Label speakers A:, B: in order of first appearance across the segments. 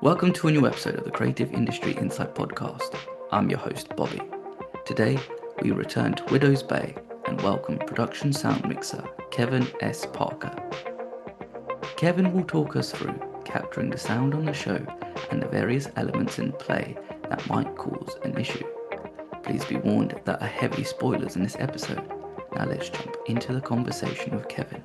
A: Welcome to a new episode of the Creative Industry Insight podcast. I'm your host, Bobby. Today, we return to Widow's Bay and welcome production sound mixer Kevin S. Parker. Kevin will talk us through capturing the sound on the show and the various elements in play that might cause an issue. Please be warned that are heavy spoilers in this episode. Now let's jump into the conversation with Kevin.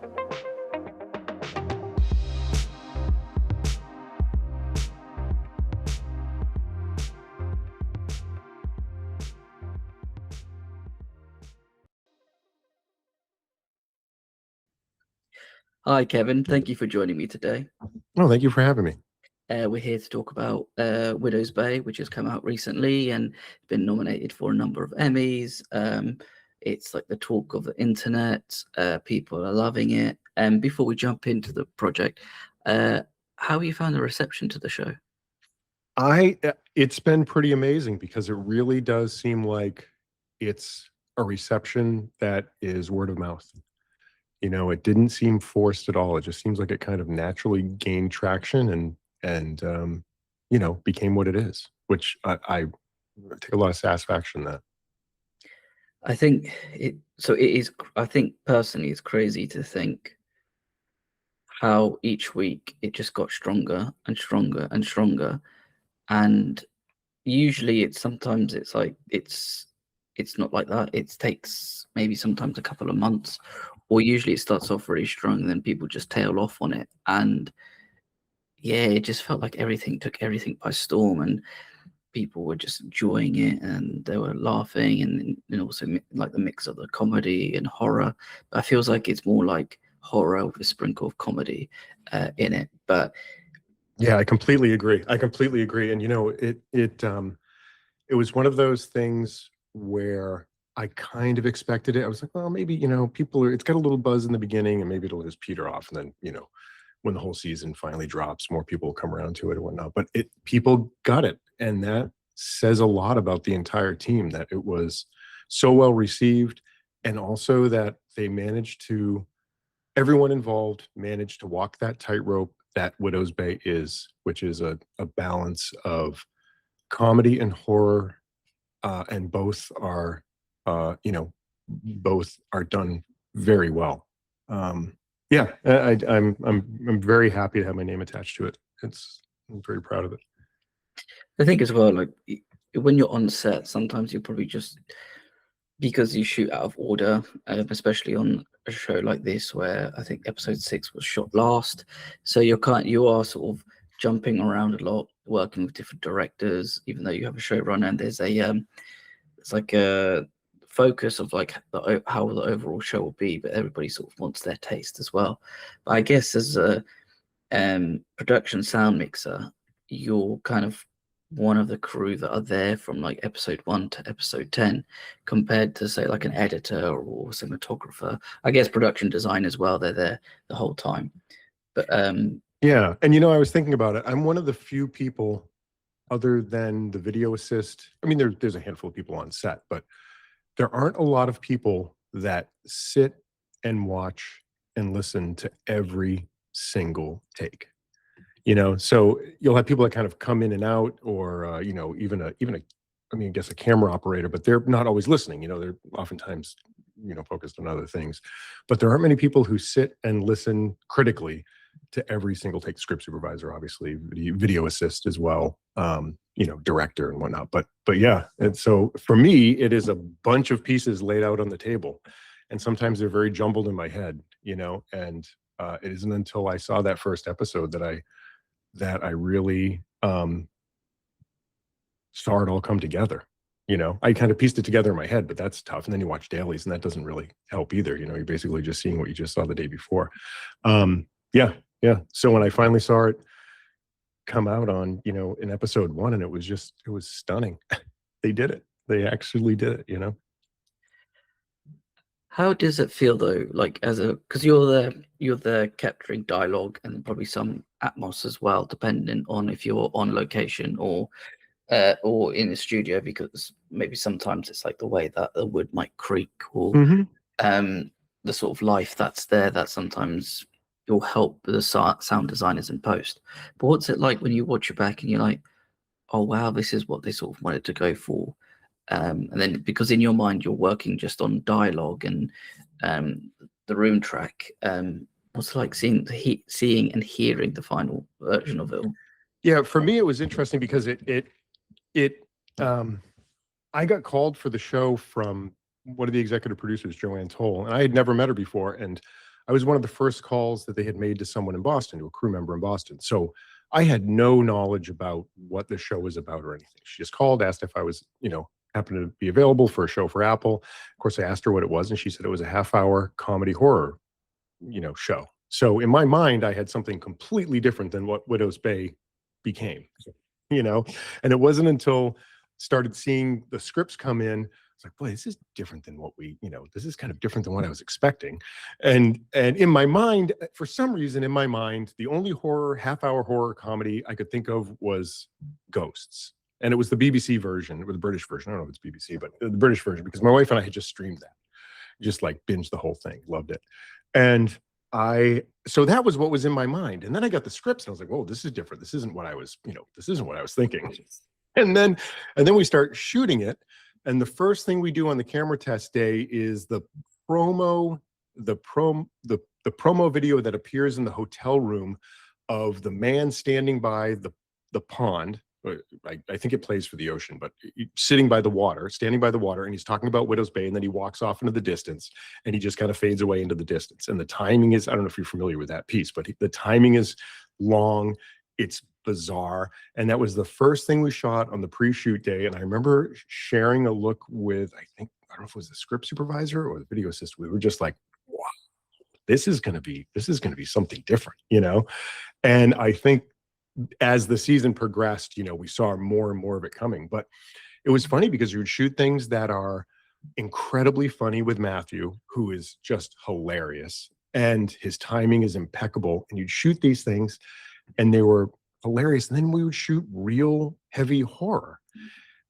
A: Hi, Kevin. Thank you for joining me today.
B: Oh, thank you for having me.
A: We're here to talk about Widow's Bay, which has come out recently and been nominated for a number of Emmys. It's like the talk of the internet. People are loving it. And before we jump into the project, how have you found the reception to the show?
B: It's been pretty amazing because it really does seem like it's a reception that is word of mouth. You know, it didn't seem forced at all. It just seems like it kind of naturally gained traction and became what it is, which I take a lot of satisfaction in that.
A: I think it is. I think personally, it's crazy to think how each week it just got stronger and stronger and stronger, and usually it's not like that. It takes maybe sometimes a couple of months, or usually it starts off really strong and then people just tail off on it. And yeah, it just felt like everything took everything by storm, and people were just enjoying it and they were laughing, and also like the mix of the comedy and horror. But it feels like it's more like horror with a sprinkle of comedy in it. But
B: yeah, I completely agree. And it was one of those things where I kind of expected it. I was like, well, maybe, it's got a little buzz in the beginning and maybe it'll just peter off. And then, when the whole season finally drops, more people will come around to it and whatnot. But people got it. And that says a lot about the entire team, that it was so well received. And also that everyone involved managed to walk that tightrope that Widow's Bay is, which is a balance of comedy and horror. And both are done very well. I'm very happy to have my name attached to it. I'm very proud of it.
A: I think as well, like when you're on set, sometimes you're probably just, because you shoot out of order, especially on a show like this where I think episode 6 was shot last. So you are sort of jumping around a lot, working with different directors, even though you have a showrunner, and there's it's like a focus of like how the overall show will be, but everybody sort of wants their taste as well. But I guess as a production sound mixer, you're kind of one of the crew that are there from like episode 1 to episode 10, compared to say like an editor or cinematographer. I guess production design as well, they're there the whole time. But
B: yeah, and I was thinking about it. I'm one of the few people, other than the video assist. I mean, there's a handful of people on set, but there aren't a lot of people that sit and watch and listen to every single take. So you'll have people that kind of come in and out, or even a camera operator, but they're not always listening. They're oftentimes focused on other things. But there aren't many people who sit and listen critically to every single take. Script supervisor, obviously, video assist as well, director and whatnot. But yeah, and so for me, it is a bunch of pieces laid out on the table, and sometimes they're very jumbled in my head, and it isn't until I saw that first episode that I really saw it all come together. I kind of pieced it together in my head, but that's tough. And then you watch dailies, and that doesn't really help either. You're basically just seeing what you just saw the day before. Yeah. So when I finally saw it come out on, in episode 1, and it was stunning. They did it. They actually did it,
A: How does it feel though, like because you're there capturing dialogue and probably some atmos as well, depending on if you're on location or in a studio, because maybe sometimes it's like the way that the wood might creak, or the sort of life that's there that sometimes will help the sound designers in post. But what's it like when you watch it back and you're like, oh wow, this is what they sort of wanted to go for? And then because in your mind you're working just on dialogue and the room track, what's it like seeing and hearing the final version of it all?
B: Yeah, for me it was interesting because I got called for the show from one of the executive producers, Joanne Toll, and I had never met her before. And I was one of the first calls that they had made to someone in Boston, to a crew member in Boston. So I had no knowledge about what the show was about or anything. She just called, asked if I was, happened to be available for a show for Apple. Of course, I asked her what it was, and she said it was a half-hour comedy horror, show. So in my mind, I had something completely different than what Widow's Bay became, and it wasn't until started seeing the scripts come in, it's like, boy, this is different than what this is kind of different than what I was expecting. And in my mind, for some reason, in my mind, the only half-hour horror comedy I could think of was Ghosts. And it was the BBC version, or the British version. I don't know if it's BBC, but the British version, because my wife and I had just streamed that, just like binged the whole thing, loved it. And so that was what was in my mind. And then I got the scripts and I was like, whoa, this is different. This isn't what I was, this isn't what I was thinking. And then we start shooting it. And the first thing we do on the camera test day is the promo video that appears in the hotel room of the man standing by the pond. I think it plays for the ocean, but standing by the water, and he's talking about Widow's Bay, and then he walks off into the distance, and he just kind of fades away into the distance. And the timing is, I don't know if you're familiar with that piece, but the timing is long, it's bizarre. And that was the first thing we shot on the pre-shoot day. And I remember sharing a look with, I don't know if it was the script supervisor or the video assistant. We were just like, wow, this is going to be something different, And I think as the season progressed, we saw more and more of it coming. But it was funny because you would shoot things that are incredibly funny with Matthew, who is just hilarious, and his timing is impeccable. And you'd shoot these things and they were hilarious. And then we would shoot real heavy horror.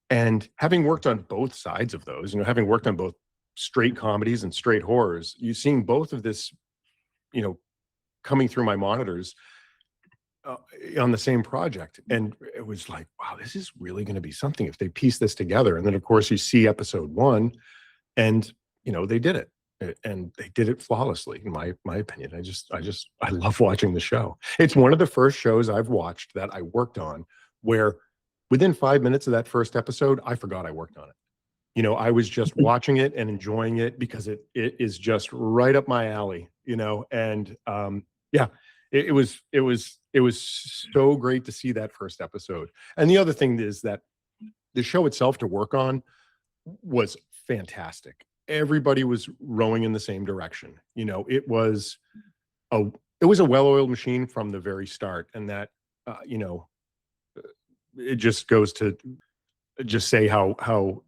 B: And having worked on both sides of those, having worked on both straight comedies and straight horrors, you've seen both of this, coming through my monitors on the same project. And it was like, wow, this is really going to be something if they piece this together. And then of course you see episode 1 and, they did it. And they did it flawlessly, in my opinion. I love watching the show. It's one of the first shows I've watched that I worked on where within 5 minutes of that first episode, I forgot I worked on it. I was just watching it and enjoying it because it is just right up my alley, and it was so great to see that first episode. And the other thing is that the show itself to work on was fantastic. Everybody was rowing in the same direction. It was a well-oiled machine from the very start. And that, it just goes to just say how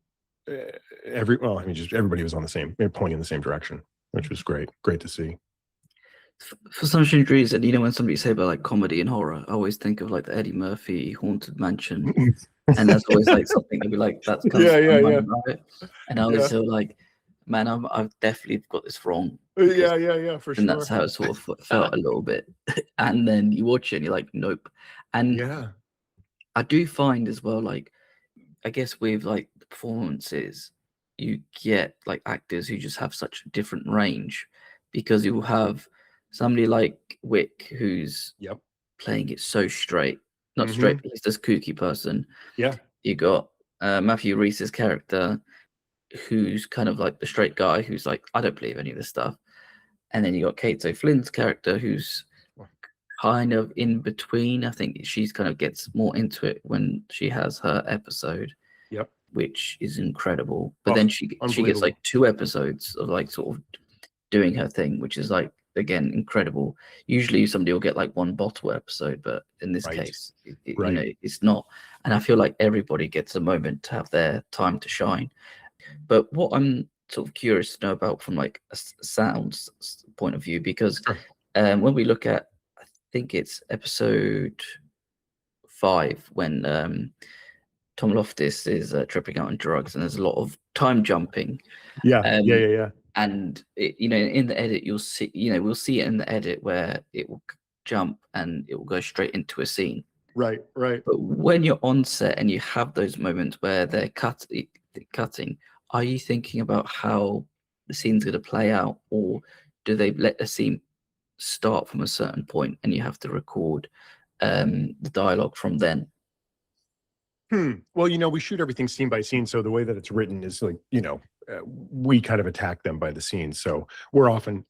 B: everybody was on the same, pointing in the same direction, which was great to see.
A: For some strange reason, when somebody say about like comedy and horror, I always think of like the Eddie Murphy Haunted Mansion, and that's always like something to be like that's comes about it. And I always feel like, man, I've definitely got this wrong.
B: Yeah, for sure.
A: And that's how it sort of felt a little bit. And then you watch it and you're like, nope. And I do find as well, like, I guess with like the performances, you get like actors who just have such a different range, because you have somebody like Wick who's playing it so straight, not straight, he's this kooky person.
B: Yeah.
A: You got Matthew Rhys's character, who's kind of like the straight guy who's like, I don't believe any of this stuff. And then you got Kate O'Flynn's character, who's kind of in between. I think she's kind of gets more into it when she has her episode, which is incredible. But then she gets like 2 episodes of like sort of doing her thing, which is like, again, incredible. Usually somebody will get like 1 bottle episode, but in this case, it's not. And I feel like everybody gets a moment to have their time to shine. But what I'm sort of curious to know about from like a sound point of view, because when we look at, I think it's episode 5, when Tom Loftus is tripping out on drugs and there's a lot of time jumping.
B: Yeah.
A: And in the edit, you'll see, we'll see it in the edit where it will jump and it will go straight into a scene.
B: Right.
A: But when you're on set and you have those moments where they're cutting, are you thinking about how the scene's going to play out, or do they let the scene start from a certain point and you have to record the dialogue from then?
B: Well, we shoot everything scene by scene. So the way that it's written is like, we kind of attack them by the scenes. So we're often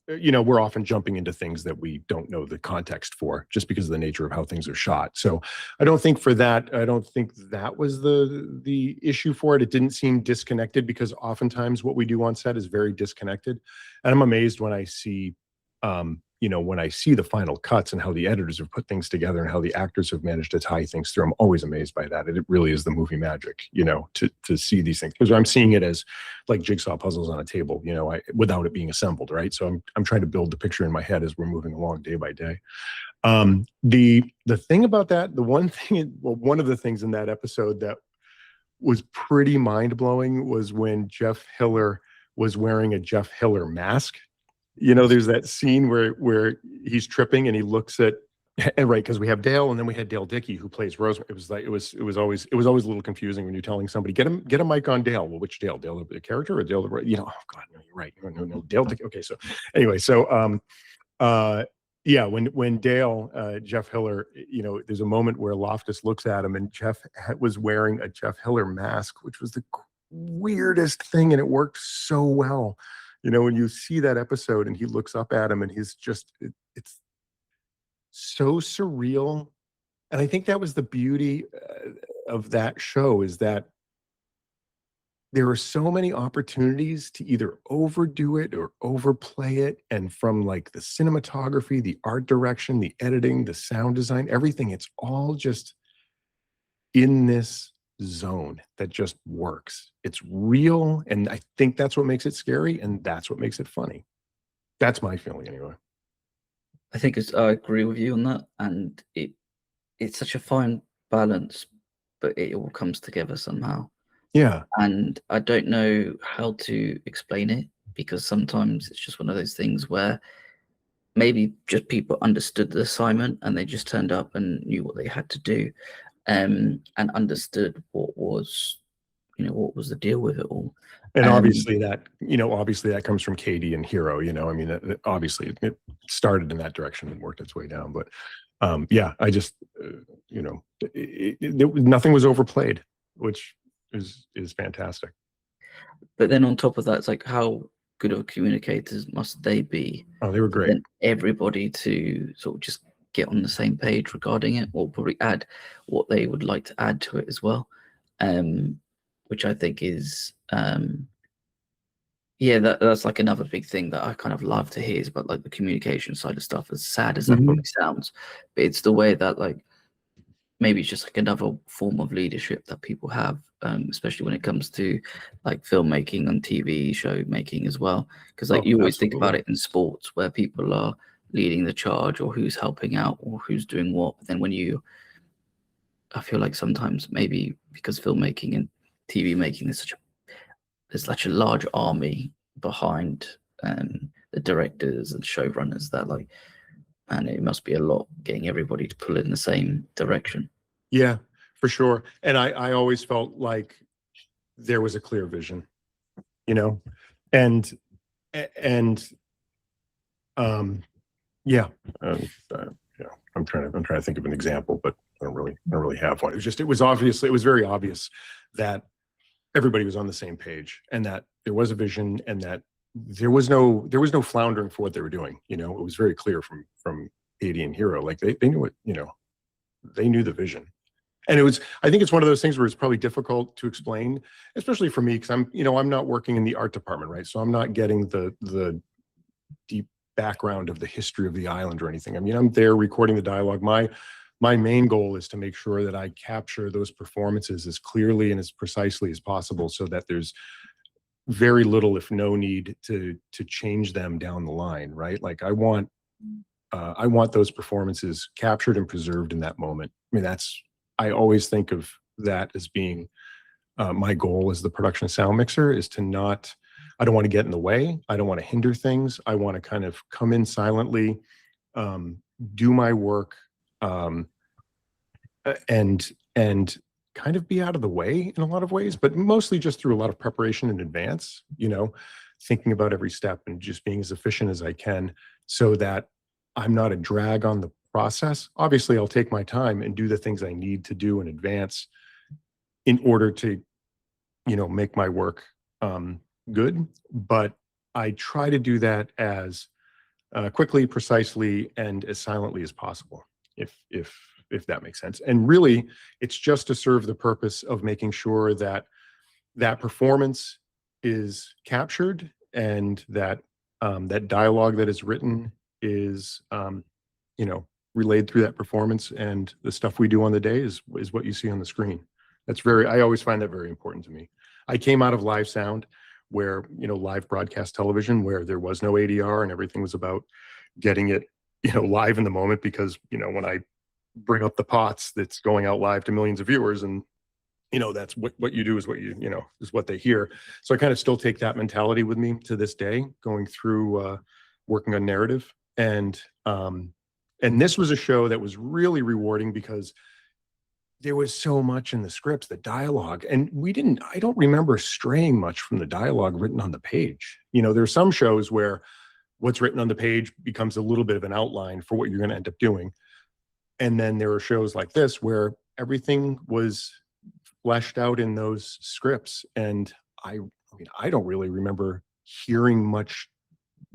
B: jumping into things that we don't know the context for, just because of the nature of how things are shot. So I don't think that was the issue for it. It didn't seem disconnected, because oftentimes what we do on set is very disconnected. And I'm amazed when I see, when I see the final cuts and how the editors have put things together and how the actors have managed to tie things through. I'm always amazed by that. It really is the movie magic, to see these things, because I'm seeing it as like jigsaw puzzles on a table, without it being assembled, right? So I'm trying to build the picture in my head as we're moving along day by day. The thing about that, one of the things in that episode that was pretty mind blowing was when Jeff Hiller was wearing a Jeff Hiller mask. There's that scene where he's tripping and he looks at, and right, because we have Dale, and then we had Dale Dickey, who plays Rosemary. It was always a little confusing when you're telling somebody, get a mic on Dale. Well, which Dale? Dale the character, or Dale the, oh God, no, you're right. No, Dale Dickey. Okay, so anyway, yeah, when Dale, Jeff Hiller, there's a moment where Loftus looks at him, and Jeff was wearing a Jeff Hiller mask, which was the weirdest thing, and it worked so well. When you see that episode and he looks up at him and he's just, it's so surreal. And I think that was the beauty of that show, is that there are so many opportunities to either overdo it or overplay it. And from like the cinematography, the art direction, the editing, the sound design, everything, it's all just in this zone that just works. It's real, and I think that's what makes it scary, and that's what makes it funny. That's my feeling anyway.
A: I agree with you on that, and it's such a fine balance, but it all comes together somehow.
B: Yeah.
A: And I don't know how to explain it, because sometimes it's just one of those things where maybe just people understood the assignment and they just turned up and knew what they had to do, and understood what was the deal with it all.
B: And obviously that comes from Katie and Hero, I mean, obviously it started in that direction and worked its way down. But yeah, I just, nothing was overplayed, which is fantastic.
A: But then on top of that, it's like, how good of communicators must they be?
B: Oh, they were great.
A: Everybody to sort of just get on the same page regarding it, or probably add what they would like to add to it as well, which I think is that's like another big thing that I kind of love to hear, is about like the communication side of stuff, as sad as that probably sounds. But it's the way that, like, maybe it's just like another form of leadership that people have, especially when it comes to like filmmaking and TV show making as well, because like you always think about it in sports, where people are leading the charge, or who's helping out, or who's doing what. But then I feel like sometimes, maybe because filmmaking and TV making is such a large army behind the directors and showrunners, that like, and it must be a lot getting everybody to pull in the same direction.
B: Yeah, for sure. And I always felt like there was a clear vision, and yeah. I'm trying to think of an example, but I don't really have one. It was very obvious that everybody was on the same page, and that there was a vision, and that there was no floundering for what they were doing. It was very clear from Katie and Hero, like they knew it, they knew the vision. And I think it's one of those things where it's probably difficult to explain, especially for me, because I'm not working in the art department, right? So I'm not getting the deep background of the history of the island or anything. I mean, I'm there recording the dialogue. My main goal is to make sure that I capture those performances as clearly and as precisely as possible, so that there's very little, if no need, to change them down the line, right? Like I want those performances captured and preserved in that moment. I mean, I always think of that as being my goal as the production sound mixer, is to not, I don't want to get in the way. I don't want to hinder things. I want to kind of come in silently, do my work, and kind of be out of the way in a lot of ways, but mostly just through a lot of preparation in advance, thinking about every step and just being as efficient as I can so that I'm not a drag on the process. Obviously, I'll take my time and do the things I need to do in advance in order to, make my work good. But I try to do that as quickly, precisely, and as silently as possible, if that makes sense. And really, it's just to serve the purpose of making sure that that performance is captured and that that dialogue that is written is, relayed through that performance, and the stuff we do on the day is what you see on the screen. I always find that very important to me. I came out of live sound where, live broadcast television, where there was no ADR and everything was about getting it, live in the moment, because, when I bring up the pots, that's going out live to millions of viewers, and that's what you do is what is what they hear. So I kind of still take that mentality with me to this day, going through working on narrative. And this was a show that was really rewarding because there was so much in the scripts, the dialogue, and I don't remember straying much from the dialogue written on the page. There are some shows where what's written on the page becomes a little bit of an outline for what you're going to end up doing. And then there are shows like this where everything was fleshed out in those scripts. And I don't really remember hearing much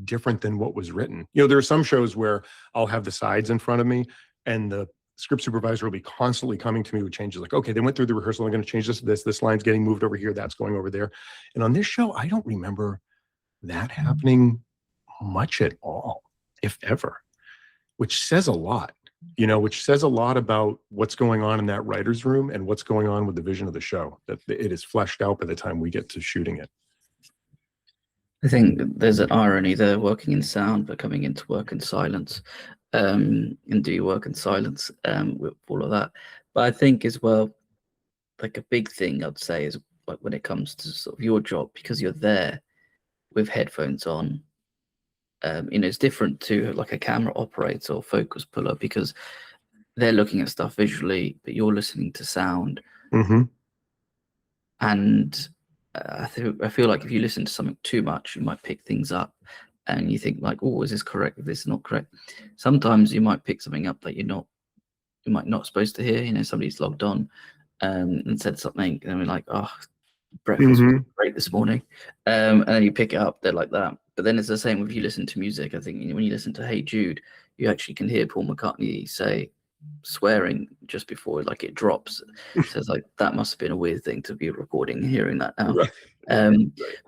B: different than what was written. There are some shows where I'll have the sides in front of me and the script supervisor will be constantly coming to me with changes like, okay, they went through the rehearsal, I'm going to change this line's getting moved over here, that's going over there. And on this show, I don't remember that happening much at all, if ever, which says a lot. Which says a lot about what's going on in that writer's room and what's going on with the vision of the show, that it is fleshed out by the time we get to shooting it.
A: I think there's an irony there, working in sound, but coming into work in silence, and do your work in silence with all of that. But I think as well, like a big thing I'd say is like when it comes to sort of your job, because you're there with headphones on, it's different to like a camera operator or focus puller, because they're looking at stuff visually, but you're listening to sound.
B: Mm-hmm.
A: And I feel like if you listen to something too much, you might pick things up and you think like, oh, is this correct? Is this not correct? Sometimes you might pick something up that you might not supposed to hear. Somebody's logged on and said something, and we're like, oh, breakfast was great this morning. And then you pick it up, they're like that. But then it's the same if you listen to music. I think when you listen to Hey Jude, you actually can hear Paul McCartney say swearing just before like it drops. So it's like, that must have been a weird thing to be recording and hearing that now. Right.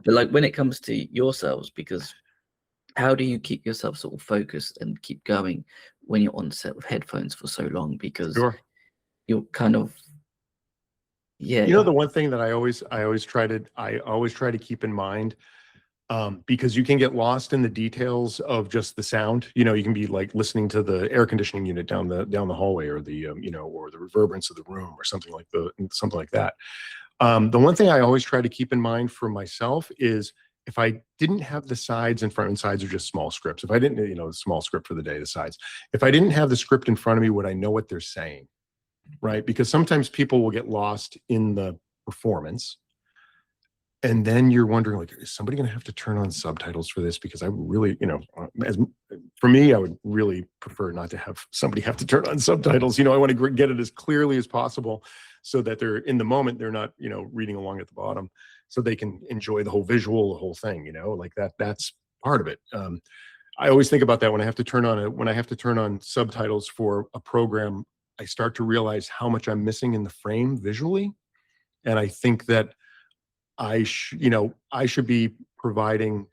A: But like when it comes to yourselves, because how do you keep yourself sort of focused and keep going when you're on set with headphones for so long? Because you're kind of,
B: the one thing that I always try to keep in mind, because you can get lost in the details of just the sound. You can be like listening to the air conditioning unit down the hallway, or the or the reverberance of the room, or something like that. The one thing I always try to keep in mind for myself is, if I didn't have the sides in front, and sides are just small scripts. If I didn't, the small script for the day, the sides. If I didn't have the script in front of me, would I know what they're saying? Right? Because sometimes people will get lost in the performance. And then you're wondering, like, is somebody going to have to turn on subtitles for this? Because I really, for me, I would really prefer not to have somebody have to turn on subtitles. I want to get it as clearly as possible so that they're in the moment, they're not, reading along at the bottom, so they can enjoy the whole visual, the whole thing, like that's part of it. I always think about that when I have to turn on subtitles for a program. I start to realize how much I'm missing in the frame visually. And I think that I should be providing,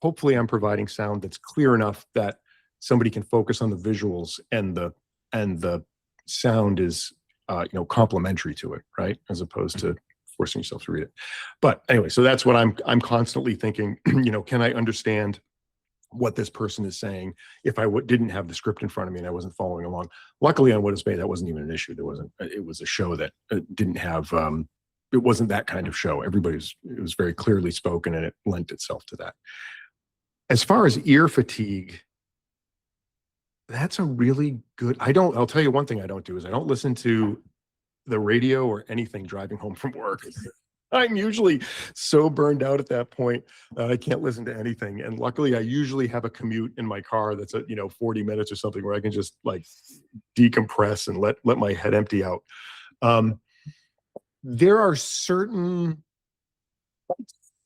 B: hopefully I'm providing sound that's clear enough that somebody can focus on the visuals, and the sound is, complementary to it, right? As opposed to forcing yourself to read it. But anyway, so that's what I'm constantly thinking, can I understand what this person is saying if I didn't have the script in front of me and I wasn't following along? Luckily on What Is Made, that wasn't even an issue. It was a show that didn't have it wasn't that kind of show. It was very clearly spoken, and it lent itself to that. As far as ear fatigue, that's a really good, I'll tell you one thing I don't do is I don't listen to the radio or anything driving home from work. I'm usually so burned out at that point that I can't listen to anything. And luckily I usually have a commute in my car that's 40 minutes or something where I can just like decompress and let my head empty out. There are certain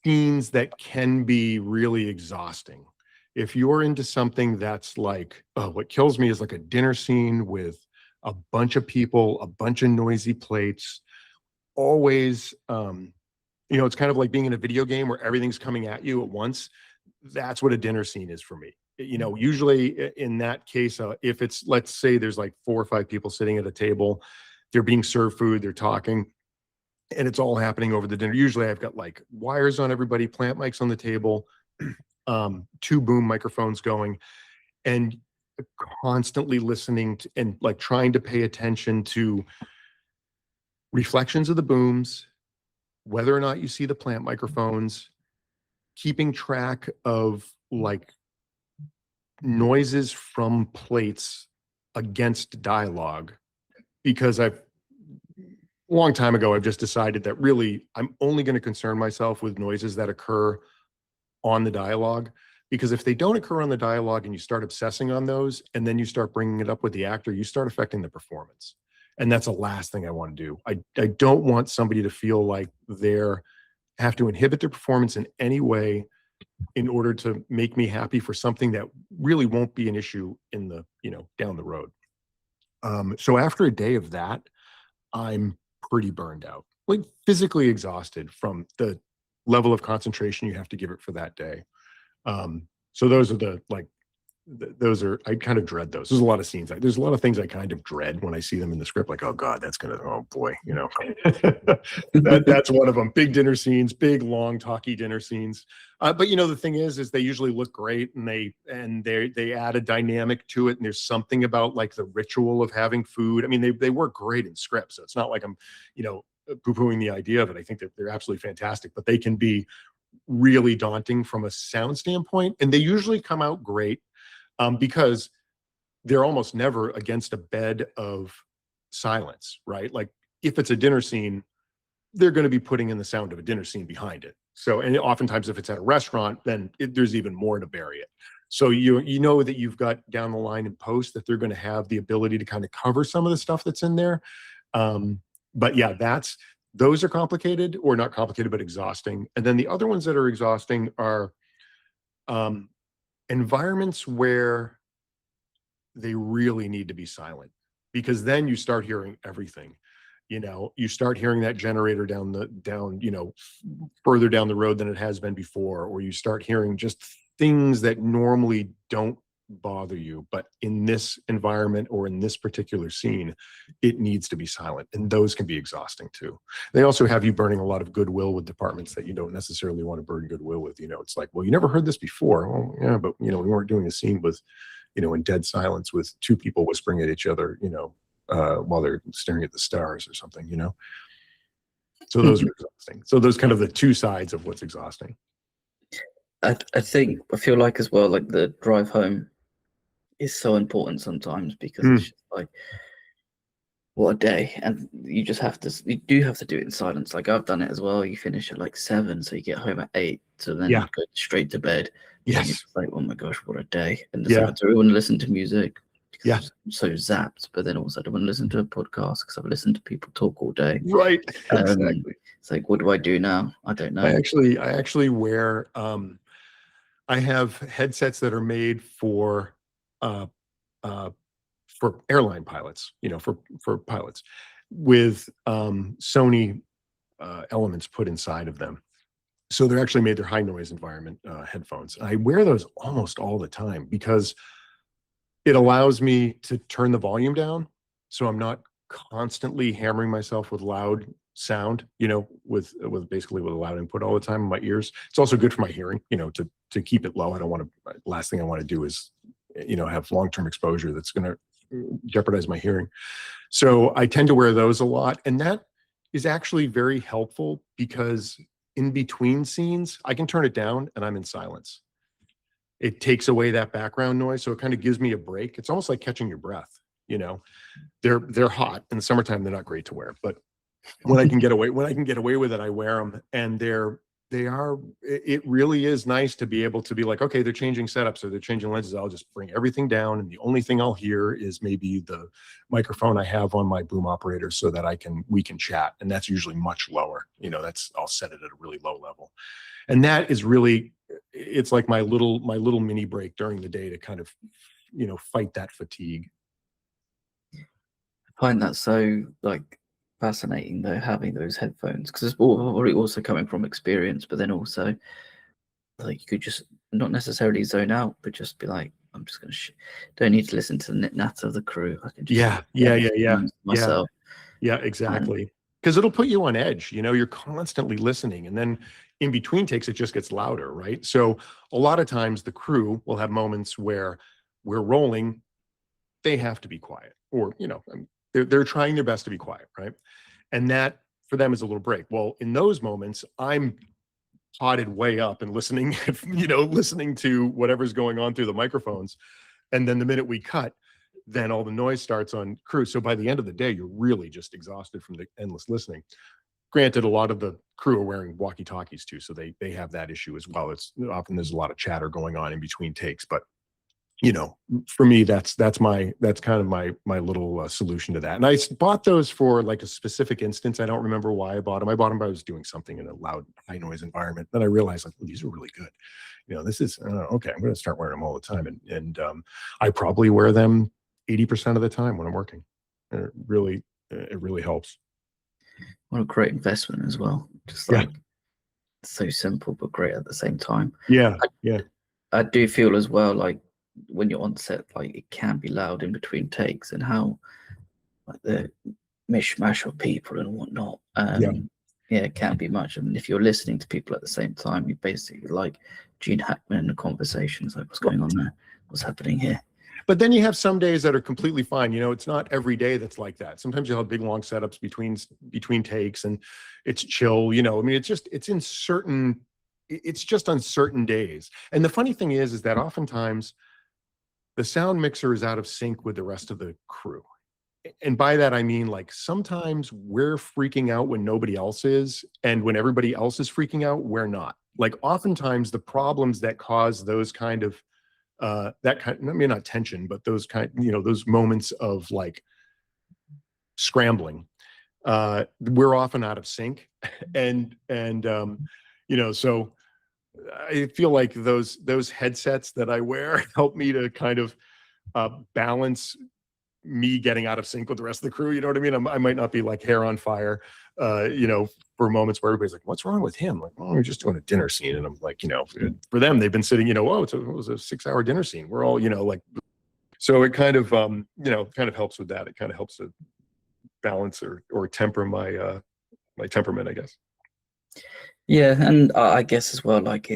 B: scenes that can be really exhausting. If you're into something that's like, what kills me is like a dinner scene with a bunch of people, a bunch of noisy plates, always, it's kind of like being in a video game where everything's coming at you at once. That's what a dinner scene is for me. Usually in that case, if it's, let's say there's like 4 or 5 people sitting at a table, they're being served food, they're talking, and it's all happening over the dinner. Usually I've got like wires on everybody, plant mics on the table, 2 boom microphones going, and constantly listening to, and like trying to pay attention to reflections of the booms, whether or not you see the plant microphones, keeping track of like noises from plates against dialogue, because a long time ago, I've just decided that really I'm only going to concern myself with noises that occur on the dialogue, because if they don't occur on the dialogue and you start obsessing on those and then you start bringing it up with the actor, you start affecting the performance. And that's the last thing I want to do. I don't want somebody to feel like have to inhibit their performance in any way in order to make me happy for something that really won't be an issue in the, down the road. So after a day of that, I'm pretty burned out, like physically exhausted from the level of concentration you have to give it for that day. So those are I kind of dread those. There's a lot of scenes. There's a lot of things I kind of dread when I see them in the script, like, oh God, oh boy, that's one of them. Big dinner scenes, big, long, talky dinner scenes. But the thing is they usually look great, and they add a dynamic to it. And there's something about like the ritual of having food. I mean, they work great in scripts. So it's not like I'm, poo-pooing the idea of it. I think that they're absolutely fantastic, but they can be really daunting from a sound standpoint. And they usually come out great. Because they're almost never against a bed of silence, right? Like if it's a dinner scene, they're going to be putting in the sound of a dinner scene behind it. So, and oftentimes if it's at a restaurant, then there's even more to bury it. So you know that you've got down the line in post that they're going to have the ability to kind of cover some of the stuff that's in there. But yeah, those are complicated, or not complicated, but exhausting. And then the other ones that are exhausting are, environments where they really need to be silent, because then you start hearing everything. You start hearing that generator further down the road than it has been before, or you start hearing just things that normally don't bother you, but in this environment or in this particular scene, it needs to be silent, and those can be exhausting too. They also have you burning a lot of goodwill with departments that you don't necessarily want to burn goodwill with. It's like, well, you never heard this before. Well, yeah, but we weren't doing a scene with, in dead silence with 2 people whispering at each other, while they're staring at the stars or something. So those are exhausting. So those kind of the 2 sides of what's exhausting.
A: I feel like as well, like the drive home is so important sometimes, because it's just like, what a day. And you do have to do it in silence. Like I've done it as well. You finish at like 7, so you get home at 8, so then you go straight to bed.
B: Yes.
A: It's like, oh my gosh, what a day. And I don't want to listen to music because I'm so zapped, but then also I don't want to listen to a podcast because I've listened to people talk all day.
B: Right. Exactly.
A: It's like, what do I do now? I don't know.
B: I actually wear I have headsets that are made for airline pilots, for pilots, with Sony elements put inside of them. So they're actually made, they're high noise environment headphones. I wear those almost all the time because it allows me to turn the volume down, so I'm not constantly hammering myself with loud sound, with basically with a loud input all the time in my ears. It's also good for my hearing, to keep it low. I don't want to, last thing I want to do is, have long-term exposure that's going to jeopardize my hearing. So I tend to wear those a lot. And that is actually very helpful, because in between scenes, I can turn it down and I'm in silence. It takes away that background noise. So it kind of gives me a break. It's almost like catching your breath, you know. They're hot in the summertime. They're not great to wear, but when I can get away with it, I wear them. And it really is nice to be able to be like, okay, they're changing setups or they're changing lenses. I'll just bring everything down. And the only thing I'll hear is maybe the microphone I have on my boom operator, so that we can chat. And that's usually much lower. You know, I'll set it at a really low level. And that is really, it's like my little mini break during the day to kind of, you know, fight that fatigue.
A: I find that so like fascinating though, having those headphones, because it's probably also coming from experience, but then also like you could just not necessarily zone out, but just be like, I'm just gonna don't need to listen to the nit nat of the crew. I can just myself.
B: Yeah, exactly. Because it'll put you on edge. You know, you're constantly listening, and then in between takes it just gets louder, right? So a lot of times the crew will have moments where we're rolling, they have to be quiet, or you know, they're trying their best to be quiet, right? And that for them is a little break. Well, in those moments, I'm potted way up and listening, you know, listening to whatever's going on through the microphones. And then the minute we cut, then all the noise starts on crew. So by the end of the day, you're really just exhausted from the endless listening. Granted, a lot of the crew are wearing walkie-talkies too, so they have that issue as well. It's often there's a lot of chatter going on in between takes, but you know, for me, that's kind of my little solution to that. And I bought those for like a specific instance. I don't remember why I bought them. I bought them because I was doing something in a loud, high noise environment. Then I realized, like, well, these are really good. You know, this is okay. I'm going to start wearing them all the time, and I probably wear them 80% of the time when I'm working. And it really helps.
A: What a great investment as well. Just like so simple but great at the same time.
B: Yeah,
A: I do feel as well like when you're on set, like it can be loud in between takes, and how like the mishmash of people and whatnot. It can be much. I mean, if you're listening to people at the same time, you basically like Gene Hackman in the conversations, like what's going on there, what's happening here.
B: But then you have some days that are completely fine. You know, it's not every day that's like that. Sometimes you'll have big long setups between takes, and it's chill. You know, I mean, it's just on certain days. And the funny thing is that oftentimes the sound mixer is out of sync with the rest of the crew. And by that, I mean, like, sometimes we're freaking out when nobody else is, and when everybody else is freaking out, we're not. Like, oftentimes the problems that cause those kind of I mean, not tension, but those those moments of like scrambling, we're often out of sync. and you know, so I feel like those headsets that I wear help me to kind of balance me getting out of sync with the rest of the crew. You know what I mean? I might not be like hair on fire, you know, for moments where everybody's like, what's wrong with him? Like, oh, we're just doing a dinner scene. And I'm like, you know, for them, they've been sitting, you know, oh, it was a 6-hour dinner scene. We're all, you know, like, so it kind of, you know, kind of helps with that. It kind of helps to balance or temper my, my temperament, I guess.
A: Yeah. And I guess as well, like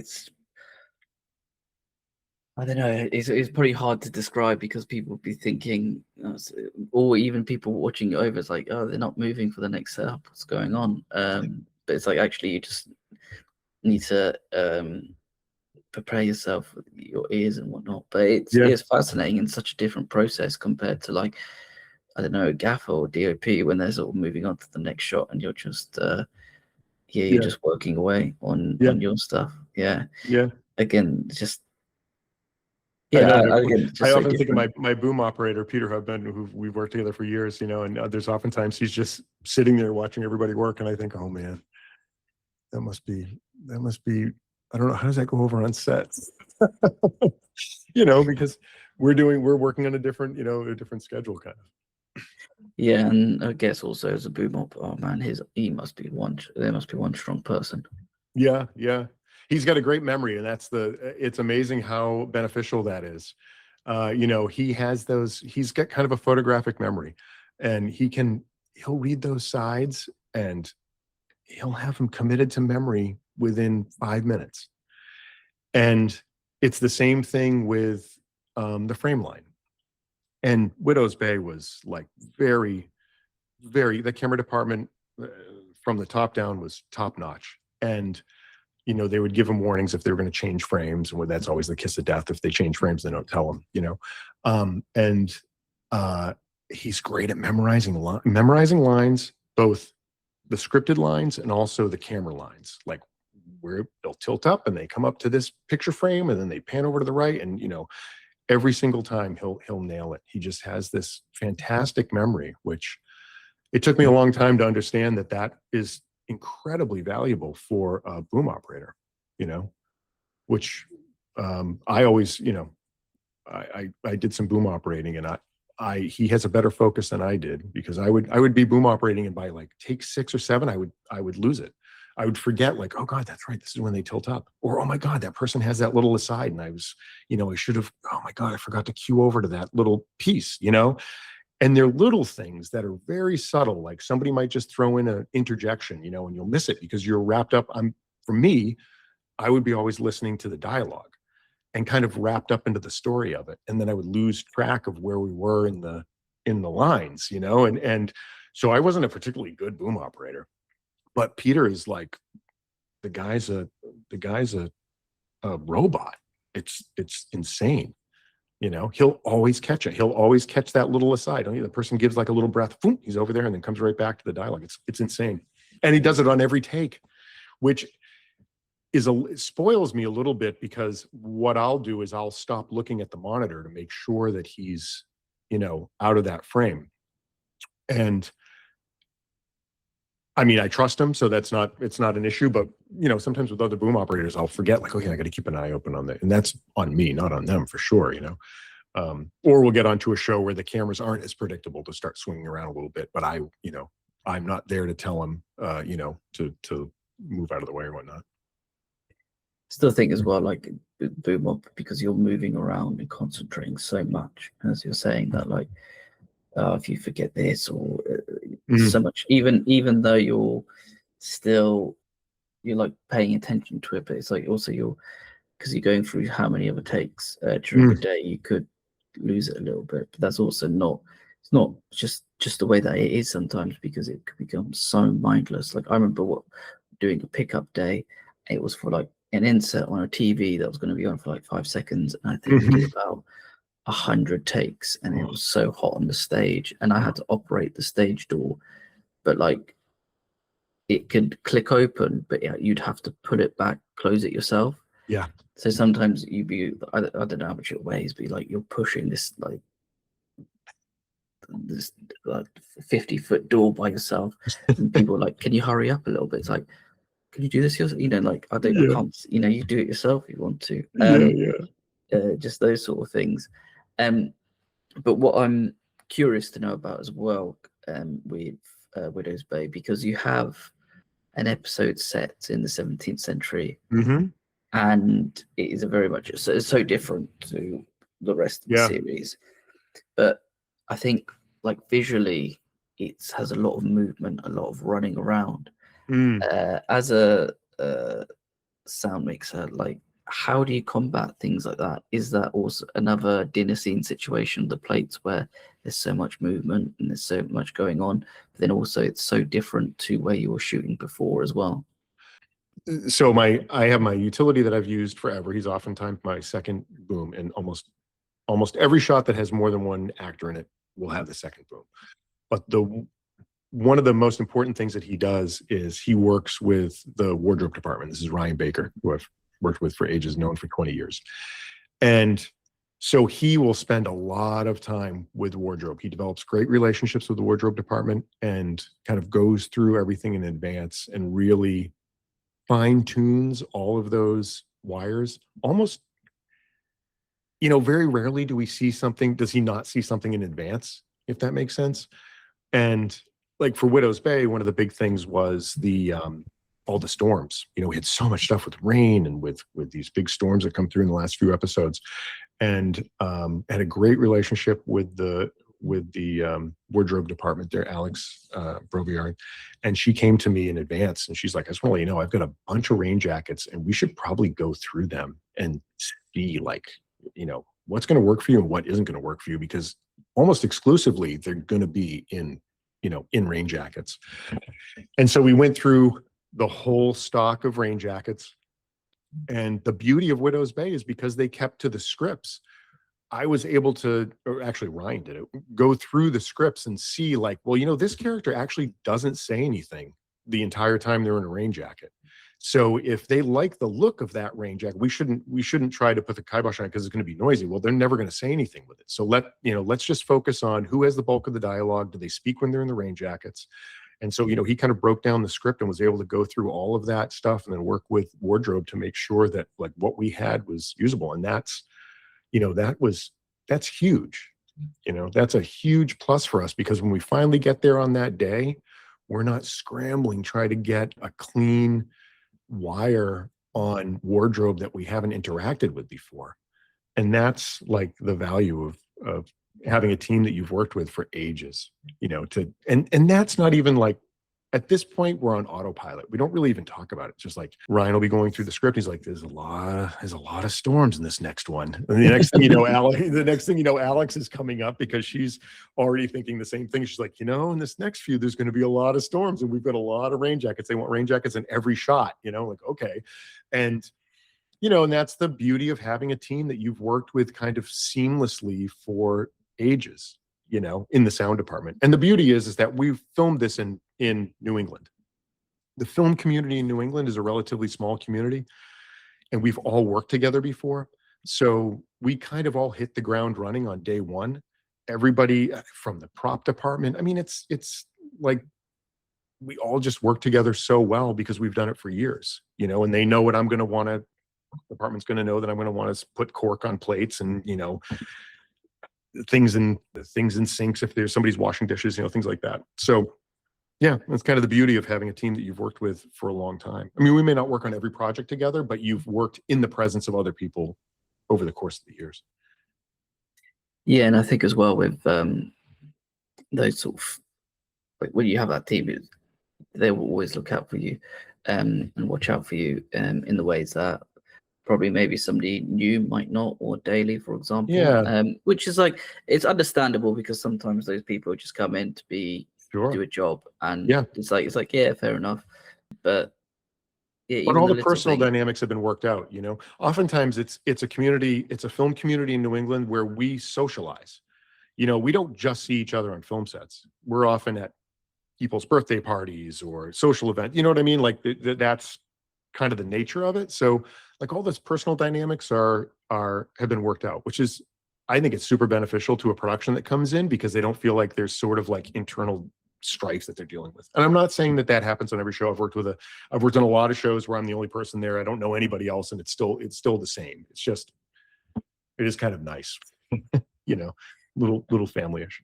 A: I don't know, it's pretty hard to describe, because people would be thinking, or even people watching it over, it's like, oh, they're not moving for the next setup, what's going on? But it's like, actually, you just need to prepare yourself with your ears and whatnot. But it's fascinating, and such a different process compared to, like, I don't know, gaffer or DOP, when they're sort of moving on to the next shot, and you're just you're just working away on your stuff. Again, just I
B: often think of my boom operator, Peter Hubman, who we've worked together for years, you know, and there's oftentimes he's just sitting there watching everybody work. And I think, oh man, that must be, I don't know, how does that go over on set? You know, because we're working on a different schedule kind of.
A: Yeah. And I guess also as a boom op, oh man, there must be one strong person.
B: Yeah. He's got a great memory, and it's amazing how beneficial that is. You know, he's got kind of a photographic memory, and he'll read those sides and he'll have them committed to memory within 5 minutes. And it's the same thing with the frame line. And Widow's Bay was like very, very, the camera department, from the top down was top notch. And, you know, they would give them warnings if they were going to change frames. And that's always the kiss of death. If they change frames, they don't tell them, you know. He's great at memorizing lines, both the scripted lines and also the camera lines, like where they'll tilt up and they come up to this picture frame and then they pan over to the right. And, you know, every single time he'll nail it. He just has this fantastic memory, which it took me a long time to understand that is incredibly valuable for a boom operator, you know, which I always, you know, I did some boom operating, and he has a better focus than I did, because I would be boom operating, and by like take 6 or 7, I would lose it. I would forget, like, oh God, that's right, this is when they tilt up. Or, oh my God, that person has that little aside, and I was, you know, I should have, oh my God, I forgot to cue over to that little piece, you know? And they're little things that are very subtle. Like somebody might just throw in an interjection, you know, and you'll miss it because you're wrapped up. For me, I would be always listening to the dialogue and kind of wrapped up into the story of it. And then I would lose track of where we were in the lines, you know? And so I wasn't a particularly good boom operator, but Peter is like, the guy's a robot. It's insane. You know, he'll always catch it. He'll always catch that little aside. The person gives like a little breath, boom, he's over there, and then comes right back to the dialogue. It's insane. And he does it on every take, which spoils me a little bit, because what I'll do is I'll stop looking at the monitor to make sure that he's, you know, out of that frame. And I mean, I trust him, so it's not an issue. But, you know, sometimes with other boom operators, I'll forget, like, okay, I got to keep an eye open on that. And that's on me, not on them, for sure, you know. Or we'll get onto a show where the cameras aren't as predictable to start swinging around a little bit. But I'm not there to tell them, you know, to move out of the way or whatnot.
A: Still think as well, like boom up, because you're moving around and concentrating so much, as you're saying that, like, if you forget this or so much, even though you're like paying attention to it, but it's like also because you're going through how many other takes during the day, you could lose it a little bit. But that's also it's not just the way that it is sometimes, because it could become so mindless. Like I remember doing a pickup day, it was for like an inset on a TV that was going to be on for like 5 seconds, and I think we did about 100 takes, and it was so hot on the stage, and I had to operate the stage door, but like it could click open, but yeah, you'd have to put it back, close it yourself.
B: Yeah.
A: So sometimes you'd be, I don't know how much it weighs, but like you're pushing this 50-foot door by yourself, and people are like, can you hurry up a little bit? It's like, can you do this yourself? You know, like I can't, you know, you do it yourself if you want to. Just those sort of things. But what I'm curious to know about as well, with Widow's Bay, because you have an episode set in the 17th century, and it is very much it's so different to the rest of the series. But I think, like, visually, it has a lot of movement, a lot of running around. As a sound mixer, like, how do you combat things like that? Is that also another dinner scene situation, the plates, where there's so much movement and there's so much going on, but then also it's so different to where you were shooting before as well?
B: So I have my utility that I've used forever. He's oftentimes my second boom, and almost every shot that has more than one actor in it will have the second boom. But one of the most important things that he does is he works with the wardrobe department. This is Ryan Baker, who I've worked with for ages, known for 20 years. And so he will spend a lot of time with wardrobe. He develops great relationships with the wardrobe department and kind of goes through everything in advance and really fine tunes all of those wires. Almost, you know, very rarely does he not see something in advance, if that makes sense. And like for Widow's Bay, one of the big things was all the storms. You know, we had so much stuff with rain and with these big storms that come through in the last few episodes, and had a great relationship with the wardrobe department there, Alex Broviard. And she came to me in advance, and she's like, I just want to let you know, I've got a bunch of rain jackets, and we should probably go through them and see, like, you know, what's going to work for you and what isn't going to work for you, because almost exclusively they're going to be in in rain jackets. And so we went through the whole stock of rain jackets. And the beauty of Widow's Bay is because they kept to the scripts, I was able to, or actually Ryan did it, go through the scripts and see like, well, this character actually doesn't say anything the entire time they're in a rain jacket. So if they like the look of that rain jacket, we shouldn't try to put the kibosh on it because it's going to be noisy. Well, they're never going to say anything with it. So let's just focus on who has the bulk of the dialogue. Do they speak when they're in the rain jackets? And so, he kind of broke down the script and was able to go through all of that stuff and then work with wardrobe to make sure that like what we had was usable. And that's huge. That's a huge plus for us, because when we finally get there on that day, we're not scrambling, trying to get a clean wire on wardrobe that we haven't interacted with before. And that's like the value of having a team that you've worked with for ages, and that's not even like, at this point we're on autopilot. We don't really even talk about it. It's just like Ryan will be going through the script. He's like, there's a lot of storms in this next one. And the next thing Alex is coming up because she's already thinking the same thing. She's like, in this next few, there's going to be a lot of storms and we've got a lot of rain jackets. They want rain jackets in every shot, like, okay. And, and that's the beauty of having a team that you've worked with kind of seamlessly for ages, in the sound department. And the beauty is that we've filmed this in New England. The film community in New England is a relatively small community, and we've all worked together before. So we kind of all hit the ground running on day one. Everybody from the prop department, I mean, it's like we all just work together so well because we've done it for years, and they know what I'm going to want to, the department's going to know that I'm going to want to put cork on plates and, things in sinks if there's somebody's washing dishes, things like that. So yeah, that's kind of the beauty of having a team that you've worked with for a long time. I mean, we may not work on every project together, but you've worked in the presence of other people over the course of the years.
A: Yeah, and I think as well with those sort of, like when you have that team, they will always look out for you and watch out for you in the ways that probably maybe somebody new might not, or daily, for example.
B: Yeah.
A: Which is like, it's understandable because sometimes those people just come in to do a job, and it's like yeah, fair enough. But yeah,
B: but all the personal dynamics have been worked out. Oftentimes it's a community, it's a film community in New England where we socialize. We don't just see each other on film sets. We're often at people's birthday parties or social events. You know what I mean? Like that's kind of the nature of it. So like all those personal dynamics have been worked out, which is, I think it's super beneficial to a production that comes in, because they don't feel like there's sort of like internal strife that they're dealing with. And I'm not saying that happens on every show. I've worked on a lot of shows where I'm the only person there. I don't know anybody else, and it's still the same. It's just, it is kind of nice, little family-ish.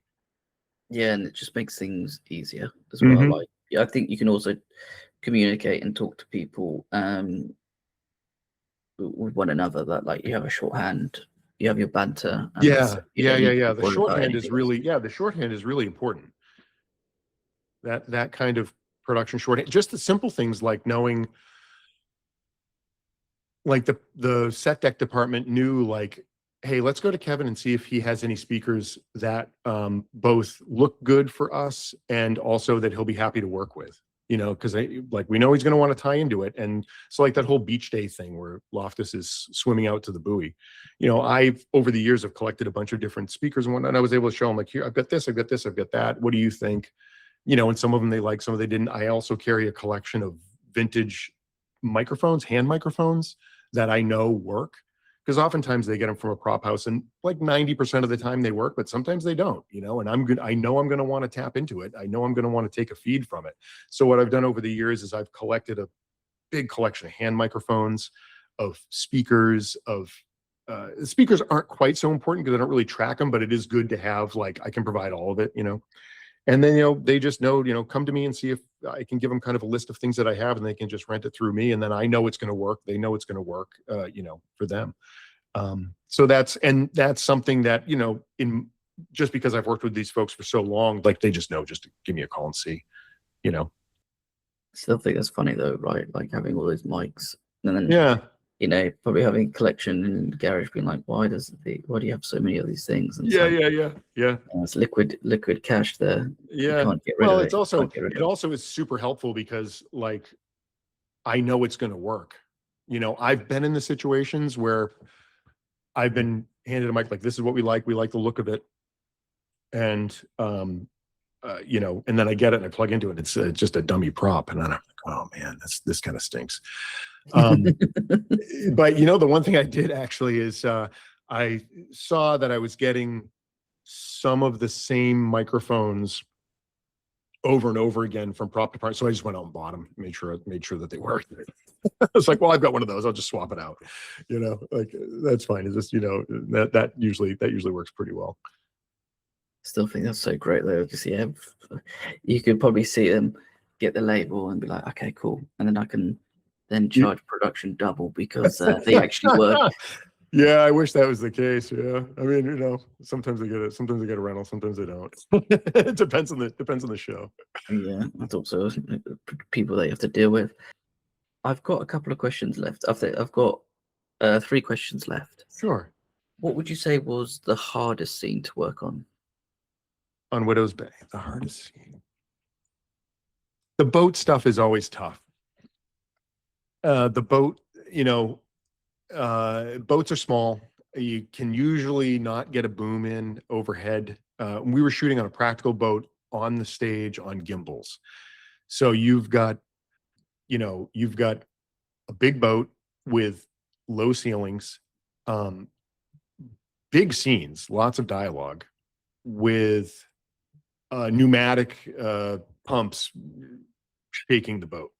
A: Yeah, and it just makes things easier as well. Mm-hmm. Like, yeah, I think you can also communicate and talk to people with one another, that like you have a shorthand, you have your banter.
B: Yeah. The shorthand is really important. That kind of production shorthand, just the simple things like knowing, like the set deck department knew, like, hey, let's go to Kevin and see if he has any speakers that both look good for us and also that he'll be happy to work with. Because we know he's going to want to tie into it. And so like that whole beach day thing where Loftus is swimming out to the buoy, I've over the years have collected a bunch of different speakers and whatnot. And I was able to show them, like, here, I've got this, I've got this, I've got that. What do you think? And some of them they like, some of them they didn't. I also carry a collection of vintage microphones, hand microphones that I know work, because oftentimes they get them from a prop house and like 90% of the time they work, but sometimes they don't, and I know I'm going to want to tap into it. I know I'm going to want to take a feed from it. So what I've done over the years is I've collected a big collection of hand microphones, of speakers, speakers aren't quite so important because I don't really track them, but it is good to have, like, I can provide all of it, and then, they just know, come to me and see if I can give them kind of a list of things that I have, and they can just rent it through me. And then I know it's going to work. They know it's going to work, for them. So that's something that, just because I've worked with these folks for so long, like they just know just to give me a call and see,
A: Still think that's funny though, right? Like having all those mics and then you know, probably having a collection in the garage, being like, why do you have so many of these things? And it's like, it's liquid cash there. You can't get rid
B: Well,
A: of
B: it's
A: it.
B: also, it also is super helpful because like, I know it's going to work. You know, I've been in the situations where I've been handed a mic, like, this is what we like the look of it. And, you know, and then I get it and I plug into it. It's just a dummy prop. And then I'm like, oh man, this kind of stinks. But you know, the one thing I did actually is I saw that I was getting some of the same microphones over and over again from prop to part. So I just went out and bought them, made sure that they worked. I was like, well, I've got one of those. I'll just swap it out. You know, like that's fine. It's just, you know, that usually works pretty well.
A: Still think that's so great though, because yeah, you could probably see them get the label and be like, okay, cool, and then I can then charge production double because they actually work.
B: Yeah, I wish that was the case. Yeah, I mean, you know, sometimes they get it, sometimes they get a rental, sometimes they don't. It depends on the show.
A: Yeah, that's also people that you have to deal with. I've got a couple of questions left. I've got 3 questions left.
B: Sure.
A: What would you say was the hardest scene to work on?
B: On Widow's Bay, the hardest scene. The boat stuff is always tough. The boat, you know, boats are small. You can usually not get a boom in overhead. We were shooting on a practical boat on the stage on gimbals. So you've got a big boat with low ceilings, big scenes, lots of dialogue with pneumatic pumps shaking the boat.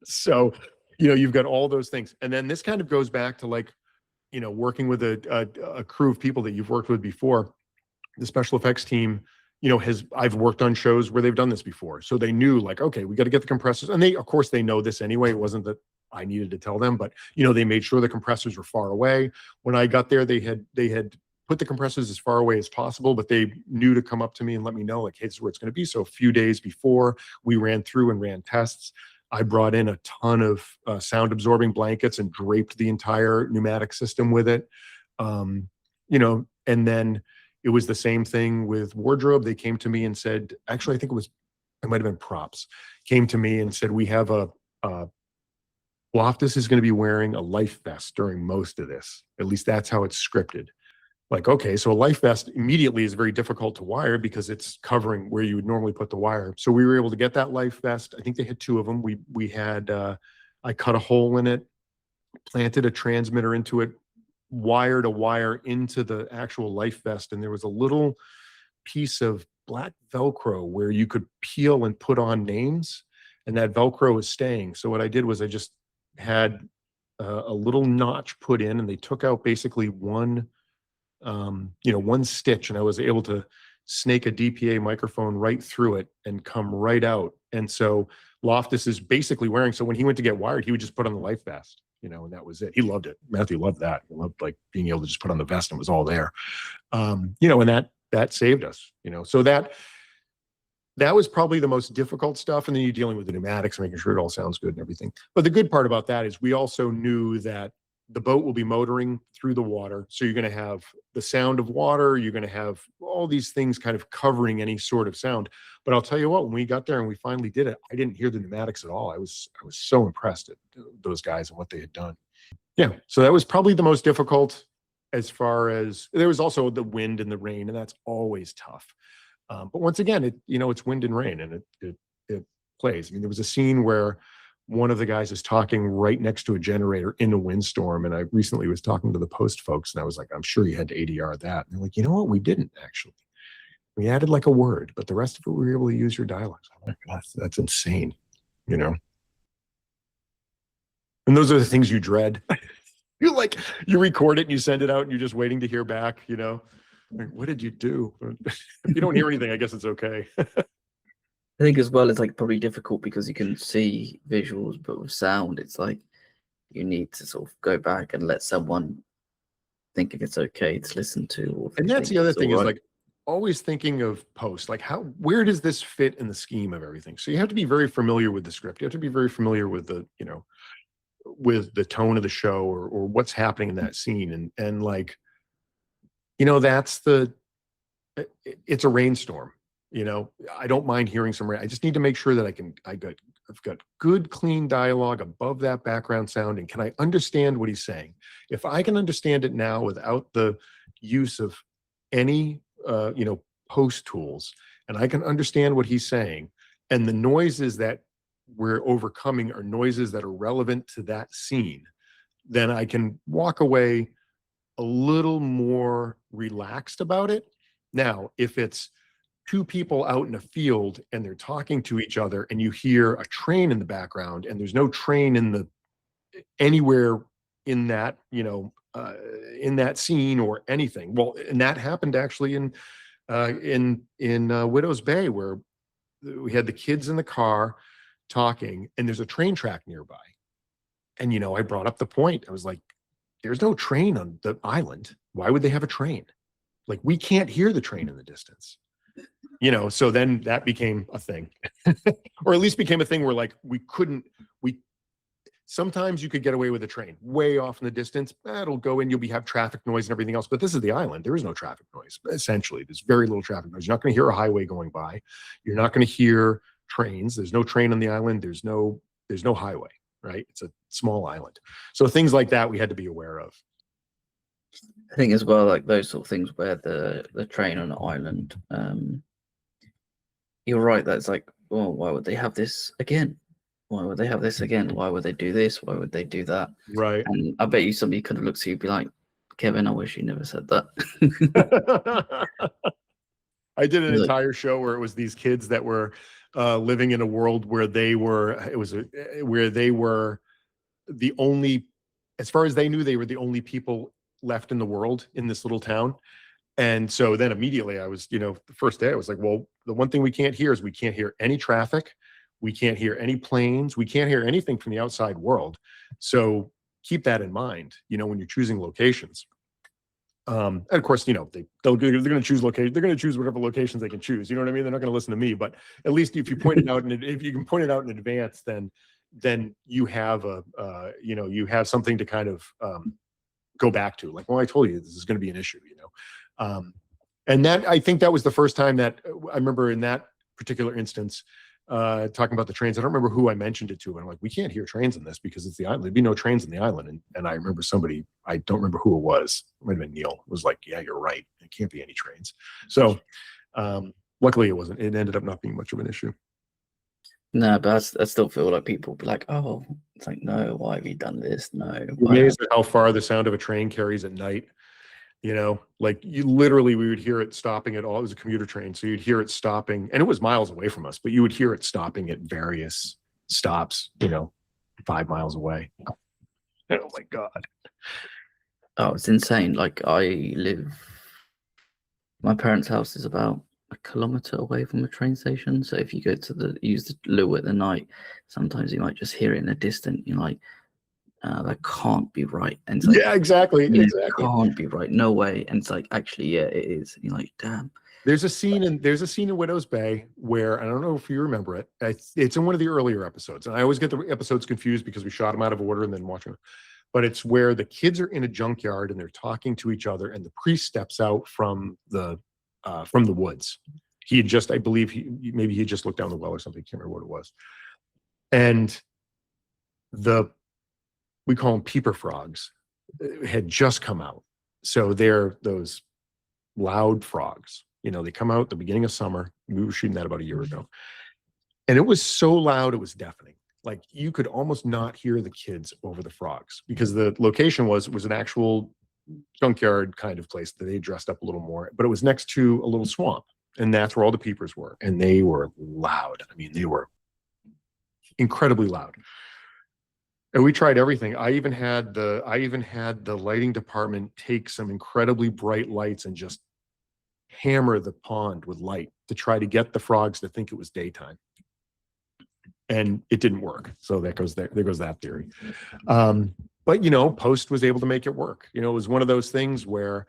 B: So, you know, you've got all those things. And then this kind of goes back to like, you know, working with a crew of people that you've worked with before. The special effects team, you know, I've worked on shows where they've done this before. So they knew like, okay, we got to get the compressors. And of course they know this anyway. It wasn't that I needed to tell them, but you know, they made sure the compressors were far away. When I got there, they had put the compressors as far away as possible, but they knew to come up to me and let me know like, hey, this is where it's going to be. So a few days before we ran through and ran tests, I brought in a ton of sound absorbing blankets and draped the entire pneumatic system with it. You know, and then it was the same thing with wardrobe. They came to me and said, actually, I think it might have been props, came to me and said, we have Loftus is going to be wearing a life vest during most of this. At least that's how it's scripted. Like, okay, so a life vest immediately is very difficult to wire because it's covering where you would normally put the wire. So we were able to get that life vest. I think they had 2 of them. We had, I cut a hole in it, planted a transmitter into it, wired a wire into the actual life vest. And there was a little piece of black Velcro where you could peel and put on names, and that Velcro was staying. So what I did was I just had a little notch put in, and they took out basically one stitch, and I was able to snake a DPA microphone right through it and come right out. And so Loftus is basically wearing, so when he went to get wired, he would just put on the life vest, you know, and that was it. He loved it. Matthew loved that. He loved like being able to just put on the vest and it was all there. You know, and that saved us, you know, so that was probably the most difficult stuff. And then you're dealing with the pneumatics, making sure it all sounds good and everything. But the good part about that is we also knew that the boat will be motoring through the water. So you're going to have the sound of water. You're going to have all these things kind of covering any sort of sound. But I'll tell you what, when we got there and we finally did it, I didn't hear the pneumatics at all. I was so impressed at those guys and what they had done. Yeah. So that was probably the most difficult, as far as there was also the wind and the rain, and that's always tough. But once again, it's wind and rain, and it plays. I mean, there was a scene where one of the guys is talking right next to a generator in a windstorm. And I recently was talking to the post folks, and I was like, I'm sure you had to ADR that. And they're like, you know what? We didn't actually. We added like a word, but the rest of it, we were able to use your dialogue. I'm like, that's insane, you know? And those are the things you dread. You record it and you send it out and you're just waiting to hear back, you know? Like, what did you do? If you don't hear anything, I guess it's okay.
A: I think as well, it's like probably difficult because you can see visuals, but with sound, it's like you need to sort of go back and let someone think if it's okay to listen to. Or
B: and that's the other thing is like always thinking of post, like where does this fit in the scheme of everything? So you have to be very familiar with the script. You have to be very familiar with the, you know, with the tone of the show or what's happening in that scene. And like, you know, it's a rainstorm. You know, I don't mind hearing some rain. I just need to make sure that I've got good, clean dialogue above that background sound. And can I understand what he's saying? If I can understand it now without the use of any, post tools, and I can understand what he's saying, and the noises that we're overcoming are noises that are relevant to that scene, then I can walk away a little more relaxed about it. Now, if it's two people out in a field and they're talking to each other and you hear a train in the background and there's no train anywhere in that, in that scene or anything. Well, and that happened actually in Widow's Bay, where we had the kids in the car talking and there's a train track nearby. And, I brought up the point. I was like, there's no train on the island. Why would they have a train? Like, we can't hear the train in the distance. So then that became a thing, or at least became a thing where like sometimes you could get away with a train way off in the distance. It'll go in, you'll have traffic noise and everything else. But this is the island. There is no traffic noise. Essentially, there's very little traffic noise. You're not going to hear a highway going by. You're not going to hear trains. There's no train on the island. There's no highway, right? It's a small island. So things like that we had to be aware of.
A: I think as well, like those sort of things where the train on the island, you're right. That's like, well, why would they have this again? Why would they have this again? Why would they do this? Why would they do that?
B: Right.
A: And I bet you somebody could have looked at you and be like, Kevin, I wish you never said that.
B: I did an entire show where it was these kids that were living in a world where where they were the only, as far as they knew, they were the only people left in the world in this little town. And so then immediately I was, the first day I was like, well, the one thing we can't hear is we can't hear any traffic. We can't hear any planes. We can't hear anything from the outside world. So keep that in mind, when you're choosing locations. And of course, they're going to choose location. They're going to choose whatever locations they can choose. You know what I mean? They're not going to listen to me, but at least if you point it out, and if you can point it out in advance, then you have you have something to kind of go back to. Like, well, I told you this is going to be an issue, and that, I think that was the first time that I remember in that particular instance, talking about the trains. I don't remember who I mentioned it to, and I'm like, we can't hear trains in this because it's the island. There'd be no trains in the island. And I remember somebody, I don't remember who it was. It might have been Neil, was like, yeah, you're right. It can't be any trains. So luckily it wasn't. It ended up not being much of an issue.
A: No, but I still feel like people be like, oh, it's like, no, why have you done this? No.
B: Amazed at how far the sound of a train carries at night. Like we would hear it stopping at all. It was a commuter train. So you'd hear it stopping, and it was miles away from us, but you would hear it stopping at various stops, 5 miles away. Oh my God.
A: Oh, it's insane. Like my parents' house is about a kilometer away from a train station. So if you go to use the loo at the night, sometimes you might just hear it in the distance. You're like, that can't be right. And it's like,
B: yeah, exactly.
A: Can't be right. No way. And it's like, actually, yeah, it is. And you're like, damn.
B: There's a scene in Widow's Bay where, I don't know if you remember it. It's in one of the earlier episodes, and I always get the episodes confused because we shot them out of order and then watching them. But it's where the kids are in a junkyard and they're talking to each other, and the priest steps out from the woods. He had just, I believe, he had just looked down the well or something. I can't remember what it was. And we call them peeper frogs, had just come out. So they're those loud frogs. They come out at the beginning of summer. We were shooting that about a year ago. And it was so loud, it was deafening. Like, you could almost not hear the kids over the frogs, because the location was an actual junkyard kind of place that they dressed up a little more, but it was next to a little swamp. And that's where all the peepers were. And they were loud. I mean, they were incredibly loud. And we tried everything. I even had the lighting department take some incredibly bright lights and just hammer the pond with light to try to get the frogs to think it was daytime. And it didn't work. So there goes that theory. But post was able to make it work. It was one of those things where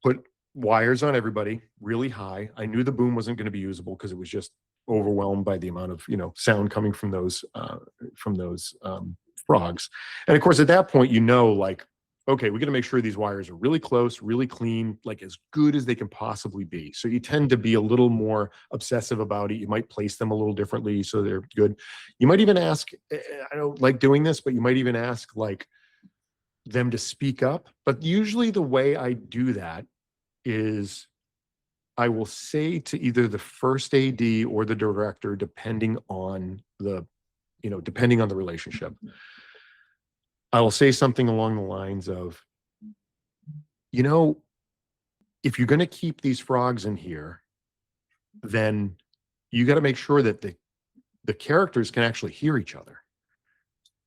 B: put wires on everybody really high. I knew the boom wasn't going to be usable because it was just overwhelmed by the amount of sound coming from those frogs. And of course, at that point, you know, like, okay, we got to make sure these wires are really close, really clean, like as good as they can possibly be. So you tend to be a little more obsessive about it. You might place them a little differently so they're good. You might even ask, I don't like doing this, but you might even ask like them to speak up. But usually the way I do that is I will say to either the first AD or the director, depending on the relationship, I will say something along the lines of, you know, if you're going to keep these frogs in here, then you got to make sure that the characters can actually hear each other.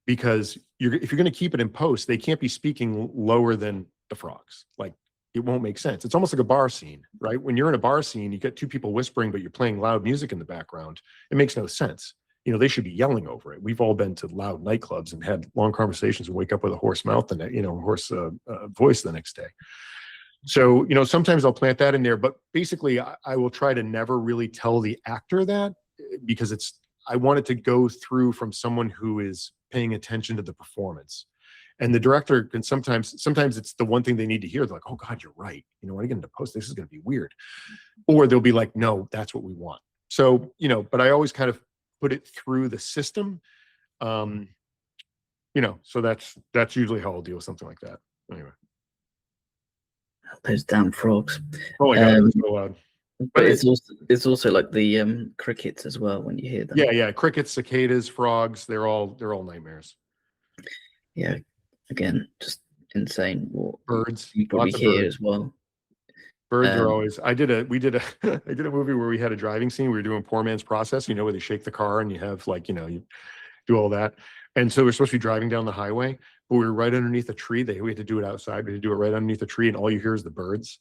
B: Because if you're going to keep it in post, they can't be speaking lower than the frogs. Like, it won't make sense. It's almost like a bar scene, right? When you're in a bar scene, you get two people whispering, but you're playing loud music in the background. It makes no sense. You know, they should be yelling over it. We've all been to loud nightclubs and had long conversations and wake up with a hoarse mouth and hoarse voice the next day. So, you know, sometimes I'll plant that in there, but basically I will try to never really tell the actor that, because I want it to go through from someone who is paying attention to the performance. And the director can sometimes it's the one thing they need to hear. They're like, oh God, you're right. You know, when I get into post, this is going to be weird. Or they'll be like, no, that's what we want. So, you know, but I always kind of put it through the system. You know, so that's usually how I'll deal with something like that. Anyway.
A: Those damn frogs.
B: Oh my God, it's so loud.
A: But it's also like the crickets as well when you hear them.
B: Yeah, crickets, cicadas, frogs, they're all nightmares.
A: Yeah, again, just insane. What
B: birds,
A: you probably hear as well.
B: Birds are always. I did a movie where we had a driving scene. We were doing Poor Man's Process, you know, where they shake the car and you have like, you know, you do all that. And so we're supposed to be driving down the highway, but we were right underneath a tree. We had to do it outside. We had to do it right underneath a tree, and all you hear is the birds.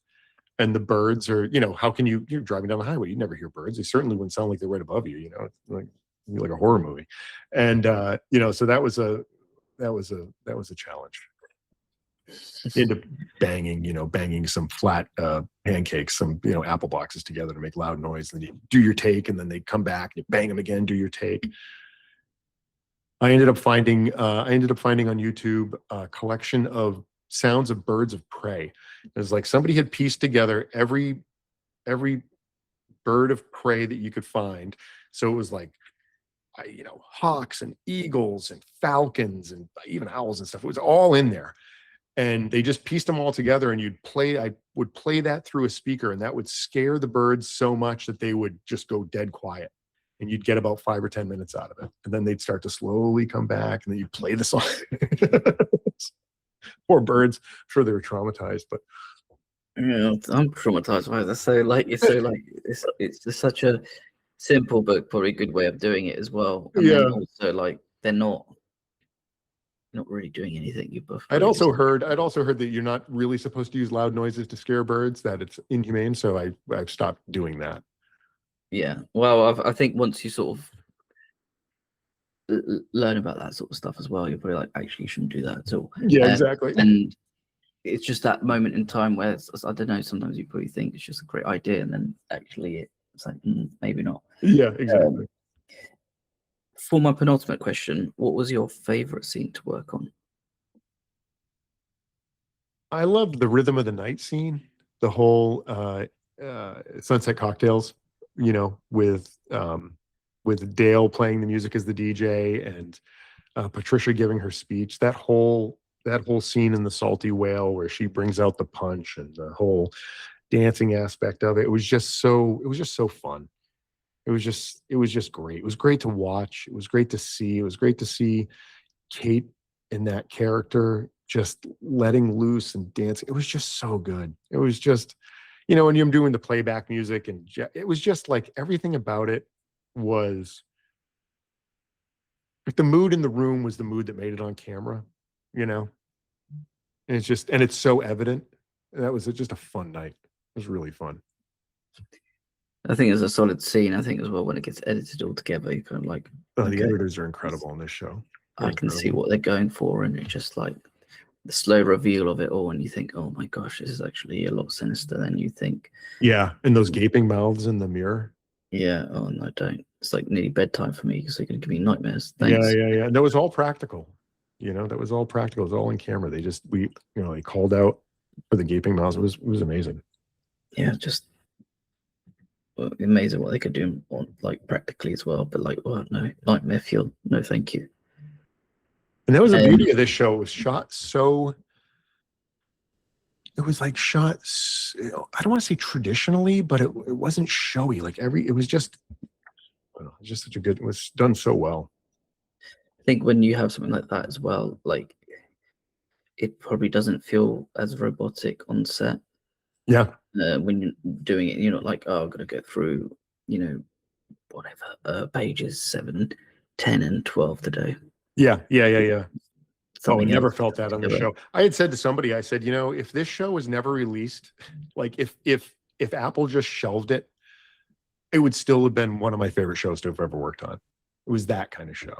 B: And the birds are, you know, how can you're driving down the highway? You never hear birds. They certainly wouldn't sound like they're right above you, you know, like a horror movie. And you know, so that was a challenge. Into banging some flat pancakes, some, you know, apple boxes together to make loud noise. And you do your take, and then they come back, and you bang them again, do your take. I ended up finding on YouTube a collection of sounds of birds of prey. It was like somebody had pieced together every bird of prey that you could find. So it was like, you know, hawks and eagles and falcons and even owls and stuff. It was all in there. And they just pieced them all together, and I would play that through a speaker, and that would scare the birds so much that they would just go dead quiet. And you'd get about 5 or 10 minutes out of it. And then they'd start to slowly come back, and then you'd play the song. Poor birds. I'm sure they were traumatized, but
A: yeah, I'm traumatized by that. So like it's just such a simple but probably good way of doing it as well. And then also like they're not really doing anything.
B: I'd also heard that you're not really supposed to use loud noises to scare birds, that it's inhumane. So I've stopped doing that.
A: Yeah. Well, I think once you sort of learn about that sort of stuff as well, you're probably like, actually, you shouldn't do that at all.
B: Yeah, exactly.
A: And it's just that moment in time where I don't know, sometimes you probably think it's just a great idea, and then actually it's like, maybe not.
B: Yeah, exactly.
A: For my penultimate question, what was your favorite scene to work on?
B: I loved the Rhythm of the Night scene, the whole Sunset Cocktails, you know, with Dale playing the music as the DJ, and Patricia giving her speech. That whole scene in the Salty Whale where she brings out the punch, and the whole dancing aspect of it. It was just so fun. It was just great. It was great to watch. It was great to see. It was great to see Kate in that character just letting loose and dancing. It was just so good. It was just, you know, when you're doing the playback music, and it was just like everything about it was like the mood in the room was the mood that made it on camera, you know? And it's so evident. That was just a fun night. It was really fun.
A: I think it's a solid scene. I think as well, when it gets edited all together, you kind of like,
B: the editors are incredible on this show.
A: I can see what they're going for, and it's just like the slow reveal of it all, and you think, oh my gosh, this is actually a lot sinister than you think.
B: Yeah, and those gaping mouths in the mirror.
A: Yeah, oh no, don't. It's like nearly bedtime for me because they're going to give me nightmares. Thanks.
B: Yeah. That was all practical. You know, that was all practical. It was all in camera. They called out for the gaping mouths. It was amazing.
A: Yeah, just amazing what they could do on like practically as well. But like, well, no, nightmare fuel. No, thank you.
B: And that was the beauty of this show. It was shot so. It was like shot. I don't want to say traditionally, but it wasn't showy. Like it was just. I don't know, it was just such a good. It was done so well.
A: I think when you have something like that as well, like it probably doesn't feel as robotic on set.
B: Yeah.
A: When you're doing it, you're not like, oh, I'm gonna go through, whatever pages 7, 10, and 12 today.
B: Yeah.
A: Something
B: never
A: else
B: felt that on the show. I had said to somebody, I said, if this show was never released, like if Apple just shelved it, it would still have been one of my favorite shows to have ever worked on. It was that kind of show.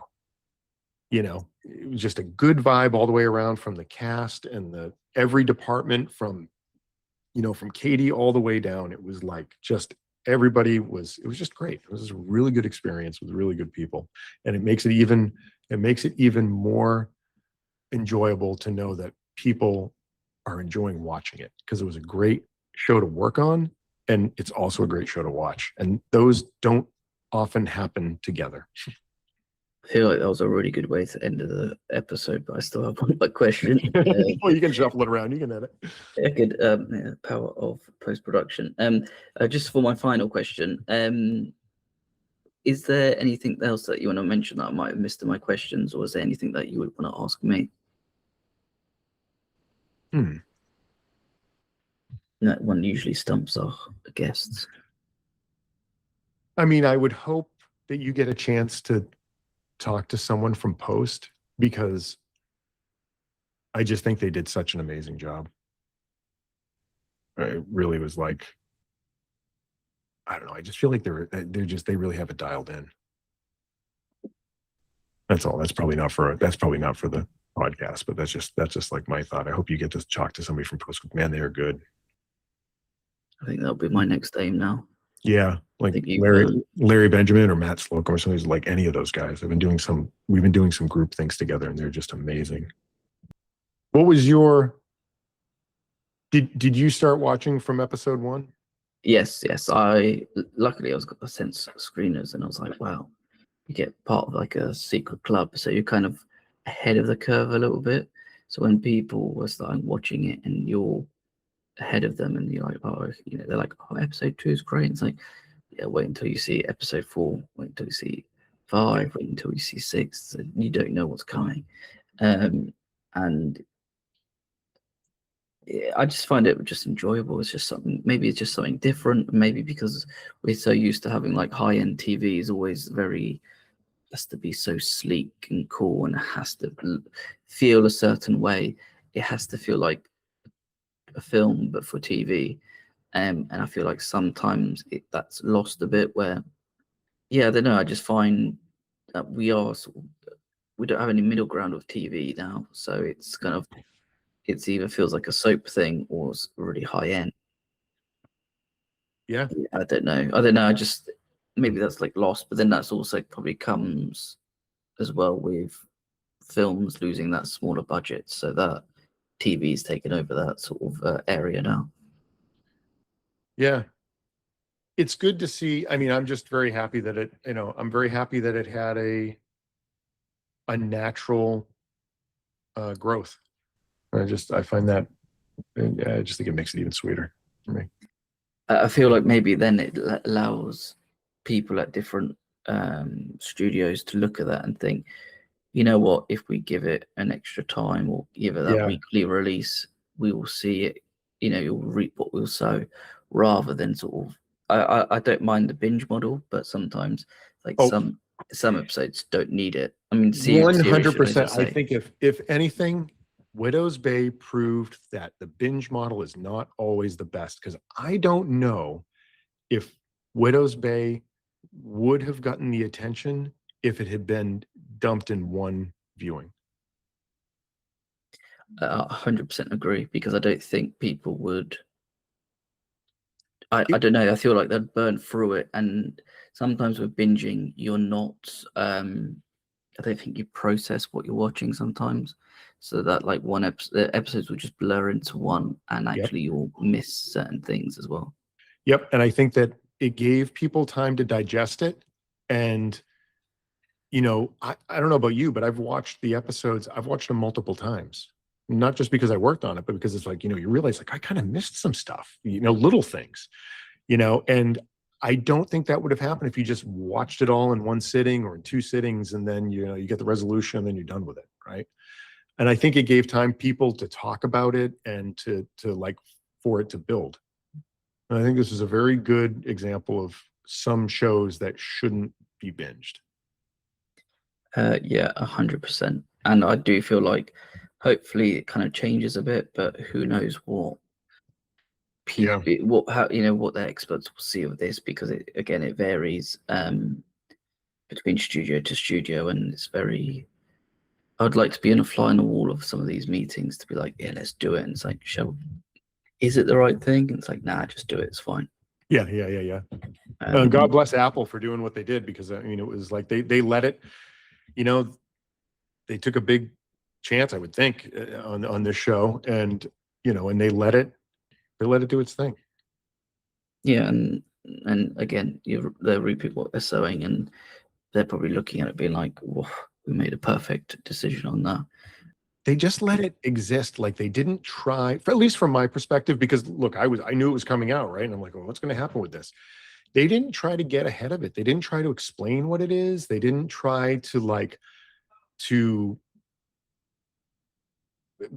B: It was just a good vibe all the way around, from the cast and every department, from Katie all the way down. It was like just it was just great. It was a really good experience with really good people. And it makes it even more enjoyable to know that people are enjoying watching it, because it was a great show to work on, and it's also a great show to watch. And those don't often happen together.
A: I feel like that was a really good way to end the episode, but I still have one question.
B: Well, you can shuffle it around. You can edit.
A: A good power of post-production. Just for my final question, is there anything else that you want to mention that I might have missed in my questions, or is there anything that you would want to ask me? That one usually stumps our guests.
B: I mean, I would hope that you get a chance to talk to someone from post, because I just think they did such an amazing job. It really was like, I don't know. I just feel like they really have it dialed in. That's all. That's probably not for the podcast, but that's just like my thought. I hope you get to talk to somebody from post. Man, they are good.
A: I think that'll be my next aim now.
B: Yeah, like Larry Benjamin or Matt Slocum or something, like any of those guys. We've been doing some group things together, and they're just amazing. What was did you start watching from episode 1?
A: Yes. Luckily I was sent screeners, and I was like, wow, you get part of like a secret club, so you're kind of ahead of the curve a little bit. So when people were starting watching it and you're ahead of them, and you're like, oh, they're like, oh, episode 2 is great. It's like, yeah, wait until you see episode 4, wait until you see 5, wait until you see 6. You don't know what's coming. And yeah, I just find it just enjoyable. It's just something, maybe it's just something different. Maybe because we're so used to having like high-end TV is always has to be so sleek and cool, and it has to feel a certain way. It has to feel like a film, but for TV. And I feel like sometimes that's lost a bit, where, yeah, I don't know. I just find that we don't have any middle ground with TV now. So it's kind of, it's either feels like a soap thing or it's really high end.
B: Yeah.
A: I don't know. I just, maybe that's like lost, but then that's also probably comes as well with films losing that smaller budget, so that TV's taken over that sort of area now.
B: Yeah. It's good to see. I mean, I'm just very happy that I'm very happy that it had a natural growth. I find that, I just think it makes it even sweeter for me.
A: I feel like maybe then it allows people at different studios to look at that and think, you know what, if we give it an extra time or give it that weekly release, we will see it, you'll reap what we'll sow, rather than sort of, I don't mind the binge model, but sometimes like some episodes don't need it. I mean,
B: 100%. I think if anything, Widow's Bay proved that the binge model is not always the best, because I don't know if Widow's Bay would have gotten the attention if it had been dumped in one viewing.
A: 100% agree, because I don't think people would. I don't know. I feel like they'd burn through it, and sometimes with binging, you're not I don't think you process what you're watching sometimes, so that like one episodes will just blur into one, and
B: Yep.
A: actually you'll miss certain things as well.
B: Yep. And I think that it gave people time to digest it. And, I don't know about you, but I've watched the episodes, I've watched them multiple times, not just because I worked on it, but because it's like, you realize like I kind of missed some stuff, little things, and I don't think that would have happened if you just watched it all in one sitting or in two sittings, and then, you get the resolution and then you're done with it. Right. And I think it gave time people to talk about it and to like for it to build. And I think this is a very good example of some shows that shouldn't be binged.
A: Yeah, 100%. And I do feel like hopefully it kind of changes a bit, but who knows what
B: Yeah.
A: people, what the experts will see of this, because it varies between studio to studio, and it's very. I'd like to be in a fly on the wall of some of these meetings to be like, yeah, let's do it. And it's like, is it the right thing? And it's like, nah, just do it. It's fine.
B: Yeah. God bless Apple for doing what they did, because it was like they let it, they took a big chance, I would think, on this show, and and they let it do its thing.
A: Yeah, and again, they'll repeat what they're sowing, and they're probably looking at it being like, whoa, we made a perfect decision on that.
B: They just let it exist. Like they didn't try, at least from my perspective, because look, I knew it was coming out, right? And I'm like, well, what's going to happen with this? They didn't try to get ahead of it. They didn't try to explain what it is. They didn't try to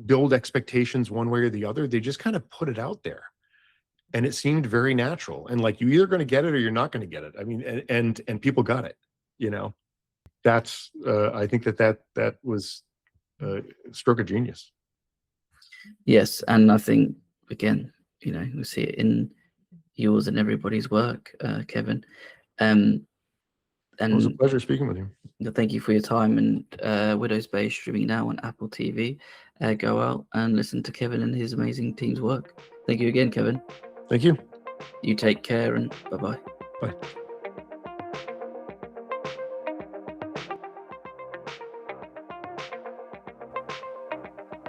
B: build expectations one way or the other. They just kind of put it out there. And it seemed very natural. And like, you're either going to get it or you're not going to get it. I mean, and people got it, That's, I think that was a stroke of genius.
A: Yes, and I think, again, we see it in yours and everybody's work, Kevin. And
B: it was a pleasure speaking with you.
A: Thank you for your time. And Widow's Bay streaming now on Apple TV. Go out and listen to Kevin and his amazing team's work. Thank you again, Kevin.
B: Thank you.
A: You take care, and bye-bye.
B: Bye.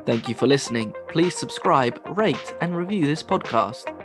A: Thank you for listening. Please subscribe, rate, and review this podcast.